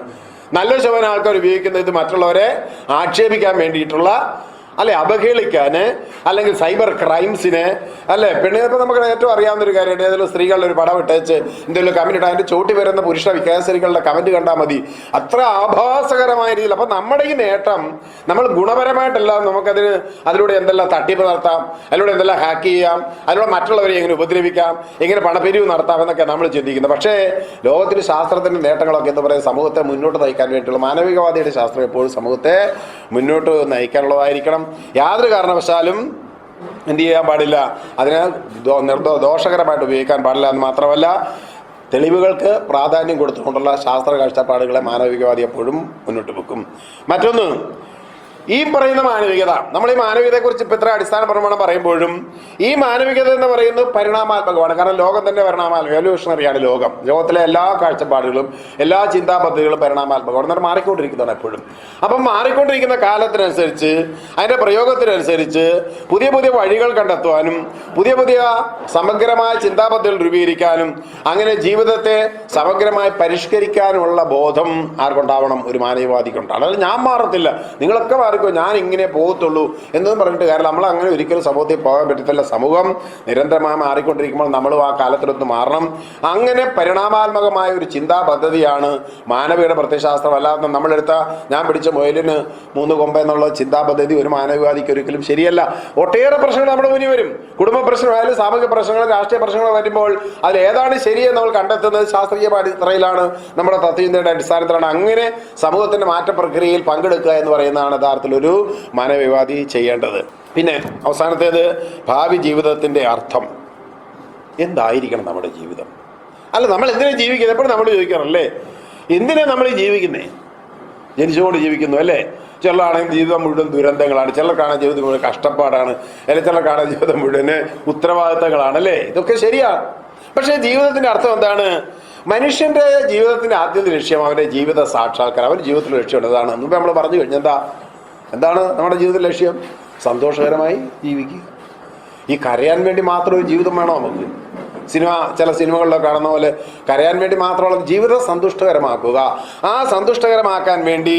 B: നല്ല ശതമാനം ആൾക്കാർ ഉപയോഗിക്കുന്നത് ഇത് മറ്റുള്ളവരെ ആക്ഷേപിക്കാൻ വേണ്ടിയിട്ടുള്ള, അല്ലെ അവഹേളിക്കാൻ, അല്ലെങ്കിൽ സൈബർ ക്രൈംസിന്, അല്ലെ പെണ്ണുങ്ങൾക്ക് നമുക്ക് ഏറ്റവും അറിയാവുന്ന ഒരു കാര്യമാണ്. ഏതെങ്കിലും സ്ത്രീകളുടെ ഒരു പടം ഇട്ടേച്ച് എന്തെങ്കിലും കമന്റ് ഇട്ട് അതിന്റെ ചോട്ടി വരുന്ന പുരുഷ വികാസരികളുടെ കമന്റ് കണ്ടാൽ മതി, അത്ര ആഭാസകരമായ രീതിയിൽ. അപ്പൊ നമ്മുടെ ഈ നേട്ടം നമ്മൾ ഗുണപരമായിട്ടല്ല, അതിലൂടെ എന്തെല്ലാം തട്ടിപ്പ് നടത്താം, അതിലൂടെ എന്തെല്ലാം ഹാക്ക് ചെയ്യാം, അതിലൂടെ മറ്റുള്ളവരെ എങ്ങനെ ഉപദ്രവിക്കാം, എങ്ങനെ പണപ്പിരിവ് നടത്താം എന്നൊക്കെ നമ്മൾ ചിന്തിക്കുന്നത്. പക്ഷേ ലോകത്തിൽ ശാസ്ത്രത്തിന്റെ നേട്ടങ്ങളൊക്കെ എന്താ പറയുക, സമൂഹത്തെ മുന്നോട്ട് നയിക്കാൻ വേണ്ടിയിട്ടുള്ള മാനവികവാദിയുടെ ശാസ്ത്രം എപ്പോഴും സമൂഹത്തെ മുന്നോട്ട് നയിക്കാനുള്ളതായിരിക്കണം. യാതൊരു കാരണവശാലും എന്ത് ചെയ്യാൻ പാടില്ല, അതിനെ ദോഷകരമായിട്ട് ഉപയോഗിക്കാൻ പാടില്ല എന്ന് മാത്രമല്ല, തെളിവുകൾക്ക് പ്രാധാന്യം കൊടുത്തുകൊണ്ടുള്ള ശാസ്ത്ര കാഴ്ചപ്പാടുകളെ മാനവികവാദി എപ്പോഴും മുന്നോട്ട് വെക്കും. മറ്റൊന്ന്, ഈ പറയുന്ന മാനവികത, നമ്മൾ ഈ മാനവികതയെക്കുറിച്ച് ഇപ്പം ഇത്ര അടിസ്ഥാനപരമാണ് പറയുമ്പോഴും ഈ മാനവികത എന്ന് പറയുന്നത് പരിണാമാത്മകമാണ്. കാരണം ലോകം തന്നെ എവല്യൂഷണറിയാണ്. ലോകത്തിലെ എല്ലാ കാഴ്ചപ്പാടുകളും എല്ലാ ചിന്താ പദ്ധതികളും പരിണാമാത്മകമാണ്. എന്നാൽ മാറിക്കൊണ്ടിരിക്കുന്നതാണ് എപ്പോഴും. അപ്പം മാറിക്കൊണ്ടിരിക്കുന്ന കാലത്തിനനുസരിച്ച്, അതിൻ്റെ പ്രയോഗത്തിനനുസരിച്ച് പുതിയ പുതിയ വഴികൾ കണ്ടെത്തുവാനും പുതിയ പുതിയ സമഗ്രമായ ചിന്താ പദ്ധതികൾ രൂപീകരിക്കാനും അങ്ങനെ ജീവിതത്തെ സമഗ്രമായി പരിഷ്കരിക്കാനുള്ള ബോധം ആർക്കുണ്ടാവണം? ഒരു മാനവവാദിക്കുണ്ടാവണം. അതായത് ഞാൻ മാറത്തില്ല, നിങ്ങളൊക്കെ ഞാൻ ഇങ്ങനെ പോകത്തുള്ളൂ എന്നൊന്നും പറഞ്ഞിട്ട് കാര്യം. നമ്മൾ അങ്ങനെ ഒരിക്കലും സമൂഹത്തിൽ പോകാൻ പറ്റത്തില്ല. സമൂഹം നിരന്തരമായി മാറിക്കൊണ്ടിരിക്കുമ്പോൾ നമ്മളും ആ കാലത്തിലൊത്ത് മാറണം. അങ്ങനെ പരിണാമാത്മകമായ ഒരു ചിന്താ പദ്ധതിയാണ് മാനവികയുടെ പ്രത്യയശാസ്ത്രം. അല്ലാതെ നമ്മളെടുത്ത ഞാൻ പിടിച്ച മുയലിന് 3 കൊമ്പ് എന്നുള്ള ചിന്താ പദ്ധതി ഒരു മാനവികവാദിക്ക് ഒരിക്കലും ശരിയല്ല. ഒട്ടേറെ പ്രശ്നങ്ങൾ നമ്മുടെ മുന്നിൽ വരും. കുടുംബ പ്രശ്നമായാലും സാമൂഹിക പ്രശ്നങ്ങൾ, രാഷ്ട്രീയ പ്രശ്നങ്ങൾ വരുമ്പോൾ അതിൽ ഏതാണ് ശരിയെന്ന് നമ്മൾ കണ്ടെത്തുന്നത് ശാസ്ത്രീയ അടിത്തറയിലാണ്, നമ്മുടെ തത്വചിന്തയുടെ അടിസ്ഥാനത്തിലാണ്. അങ്ങനെ സമൂഹത്തിന്റെ മാറ്റ പ്രക്രിയയിൽ പങ്കെടുക്കുക എന്ന് പറയുന്നതാണ് യഥാർത്ഥത്തിലൊരു മാനവവാദി ചെയ്യേണ്ടത്. പിന്നെ അവസാനത്തേത്, ഭാവി ജീവിതത്തിന്റെ അർത്ഥം എന്തായിരിക്കണം? നമ്മുടെ ജീവിതം, അല്ല നമ്മൾ എന്തിനാ ജീവിക്കുന്നത്? എപ്പോഴും നമ്മൾ ചോദിക്കാറല്ലേ, എന്തിനാ നമ്മൾ ജീവിക്കുന്നേ? ജനിച്ചുകൊണ്ട് ജീവിക്കുന്നു അല്ലേ? ചിലരാണെങ്കിൽ ജീവിതം മുഴുവൻ ദുരന്തങ്ങളാണ്, ചിലർക്കാണ് ജീവിതം മുഴുവൻ കഷ്ടപ്പാടാണ്, അല്ലെങ്കിൽ ചിലർക്കാണ് ജീവിതം മുഴുവൻ ഉത്തരവാദിത്തങ്ങളാണ് അല്ലേ? ഇതൊക്കെ ശരിയാണ്. പക്ഷേ ജീവിതത്തിന്റെ അർത്ഥം എന്താണ്? മനുഷ്യന്റെ ജീവിതത്തിന്റെ ആദ്യത്തെ ലക്ഷ്യം അവന്റെ ജീവിത സാക്ഷാത്കാരം. അവന്റെ ജീവിതത്തിലെ ലക്ഷ്യം എന്താണ്? മുമ്പ് നമ്മൾ പറഞ്ഞു കഴിഞ്ഞാൽ എന്താണ് നമ്മുടെ ജീവിതത്തിലെ ലക്ഷ്യം? സന്തോഷകരമായി ജീവിക്കുക. ഈ കരയാൻ വേണ്ടി മാത്രം ഒരു ജീവിതം വേണോ നമുക്ക്? ചില സിനിമകളിലൊക്കെ കാണുന്ന പോലെ കരയാൻ വേണ്ടി മാത്രമുള്ള ജീവിതം സന്തുഷ്ടകരമാക്കുക. ആ സന്തുഷ്ടകരമാക്കാൻ വേണ്ടി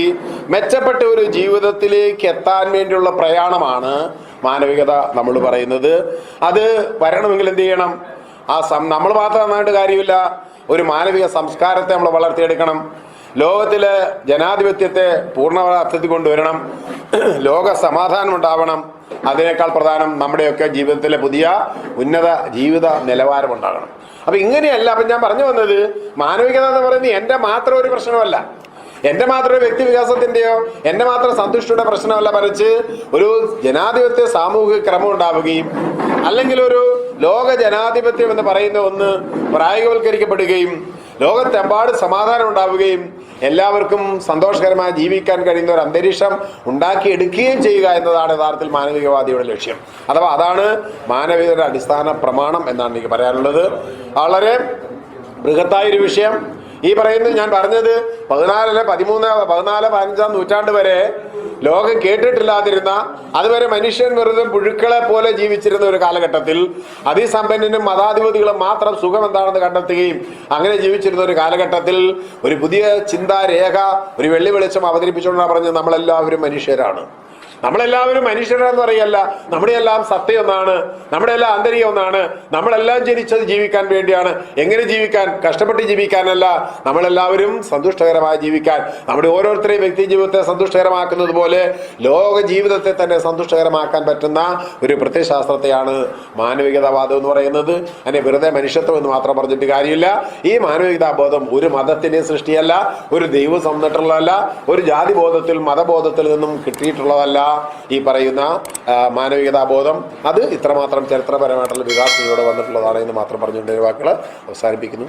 B: മെച്ചപ്പെട്ട ഒരു ജീവിതത്തിലേക്ക് എത്താൻ വേണ്ടിയുള്ള പ്രയാണമാണ് മാനവികത നമ്മൾ പറയുന്നത്. അത് വരണമെങ്കിൽ എന്ത് ചെയ്യണം? നമ്മൾ മാത്രം നന്നായിട്ട് കാര്യമില്ല, ഒരു മാനവിക സംസ്കാരത്തെ നമ്മൾ വളർത്തിയെടുക്കണം. ലോകത്തിലെ ജനാധിപത്യത്തെ പൂർണ്ണ അർത്ഥത്തിൽ കൊണ്ടുവരണം. ലോക സമാധാനം ഉണ്ടാവണം. അതിനേക്കാൾ പ്രധാനം നമ്മുടെയൊക്കെ ജീവിതത്തിലെ പുതിയ ഉന്നത ജീവിത നിലവാരം ഉണ്ടാകണം. അപ്പൊ ഇങ്ങനെയല്ല. അപ്പൊ ഞാൻ പറഞ്ഞു വന്നത്, മാനവികത എന്ന് പറയുന്നത് എൻ്റെ മാത്രം ഒരു പ്രശ്നമല്ല, എൻ്റെ മാത്രം വ്യക്തി വികാസത്തിൻ്റെയോ എൻ്റെ മാത്രം സന്തുഷ്ടിയുടെ പ്രശ്നമല്ല, മറിച്ച് ഒരു ജനാധിപത്യ സാമൂഹിക ക്രമം ഉണ്ടാവുകയും അല്ലെങ്കിൽ ഒരു ലോക ജനാധിപത്യം എന്ന് പറയുന്ന ഒന്ന് പ്രായോഗികവൽക്കരിക്കപ്പെടുകയും ലോകത്തെമ്പാട് സമാധാനം ഉണ്ടാവുകയും എല്ലാവർക്കും സന്തോഷകരമായി ജീവിക്കാൻ കഴിയുന്ന ഒരു അന്തരീക്ഷം ഉണ്ടാക്കിയെടുക്കുകയും ചെയ്യുക എന്നതാണ് യഥാർത്ഥത്തിൽ മാനവികവാദിയുടെ ലക്ഷ്യം. അഥവാ അതാണ് മാനവികതയുടെ അടിസ്ഥാന പ്രമാണം എന്നാണ് എനിക്ക് പറയാനുള്ളത്. വളരെ ബൃഹത്തായൊരു വിഷയം. ഈ പറയുന്നത് ഞാൻ പറഞ്ഞത് 14-15 നൂറ്റാണ്ട് വരെ ലോകം കേട്ടിട്ടില്ലാതിരുന്ന, അതുവരെ മനുഷ്യൻ വെറുതെ പുഴുക്കളെ പോലെ ജീവിച്ചിരുന്ന ഒരു കാലഘട്ടത്തിൽ അതിസമ്പന്നനും മതാധിപതികളും മാത്രം സുഖം എന്താണെന്ന് കണ്ടെത്തുകയും അങ്ങനെ ജീവിച്ചിരുന്ന ഒരു കാലഘട്ടത്തിൽ ഒരു പുതിയ ചിന്താരേഖ, ഒരു വെള്ളി വെളിച്ചം അവതരിപ്പിച്ചുകൊണ്ടാണ് പറഞ്ഞത് നമ്മളെല്ലാവരും മനുഷ്യരാണ്. നമ്മളെല്ലാവരും മനുഷ്യരെന്ന് പറയല്ല, നമ്മുടെ എല്ലാം സത്യം ഒന്നാണ്, നമ്മുടെ എല്ലാം ആന്തരികം ഒന്നാണ്. നമ്മളെല്ലാം ജനിച്ചത് ജീവിക്കാൻ വേണ്ടിയാണ്. എങ്ങനെ ജീവിക്കാൻ? കഷ്ടപ്പെട്ട് ജീവിക്കാനല്ല, നമ്മളെല്ലാവരും സന്തുഷ്ടകരമായി ജീവിക്കാൻ. നമ്മുടെ ഓരോരുത്തരെയും വ്യക്തി ജീവിതത്തെ സന്തുഷ്ടകരമാക്കുന്നത് പോലെ ലോക ജീവിതത്തെ തന്നെ സന്തുഷ്ടകരമാക്കാൻ പറ്റുന്ന ഒരു പ്രത്യയശാസ്ത്രത്തെയാണ് മാനവികതാവാദം എന്ന് പറയുന്നത്. അതിനെ വെറുതെ മനുഷ്യത്വം എന്ന് മാത്രം പറഞ്ഞിട്ട് കാര്യമില്ല. ഈ മാനവികതാബോധം ഒരു മതത്തിന്റെയും സൃഷ്ടിയല്ല, ഒരു ദൈവം തന്നിട്ടുള്ളതല്ല, ഒരു ജാതി ബോധത്തിൽ മതബോധത്തിൽ നിന്നും കിട്ടിയിട്ടുള്ളതല്ല. ഈ പറയുന്ന മാനവികതാബോധം അത് ഇത്രമാത്രം ചരിത്രപരമായിട്ടുള്ള വികാസത്തിലൂടെ വന്നിട്ടുള്ളതാണ് എന്ന് മാത്രം പറഞ്ഞുകൊണ്ട് വാക്കുകൾ അവസാനിപ്പിക്കുന്നു.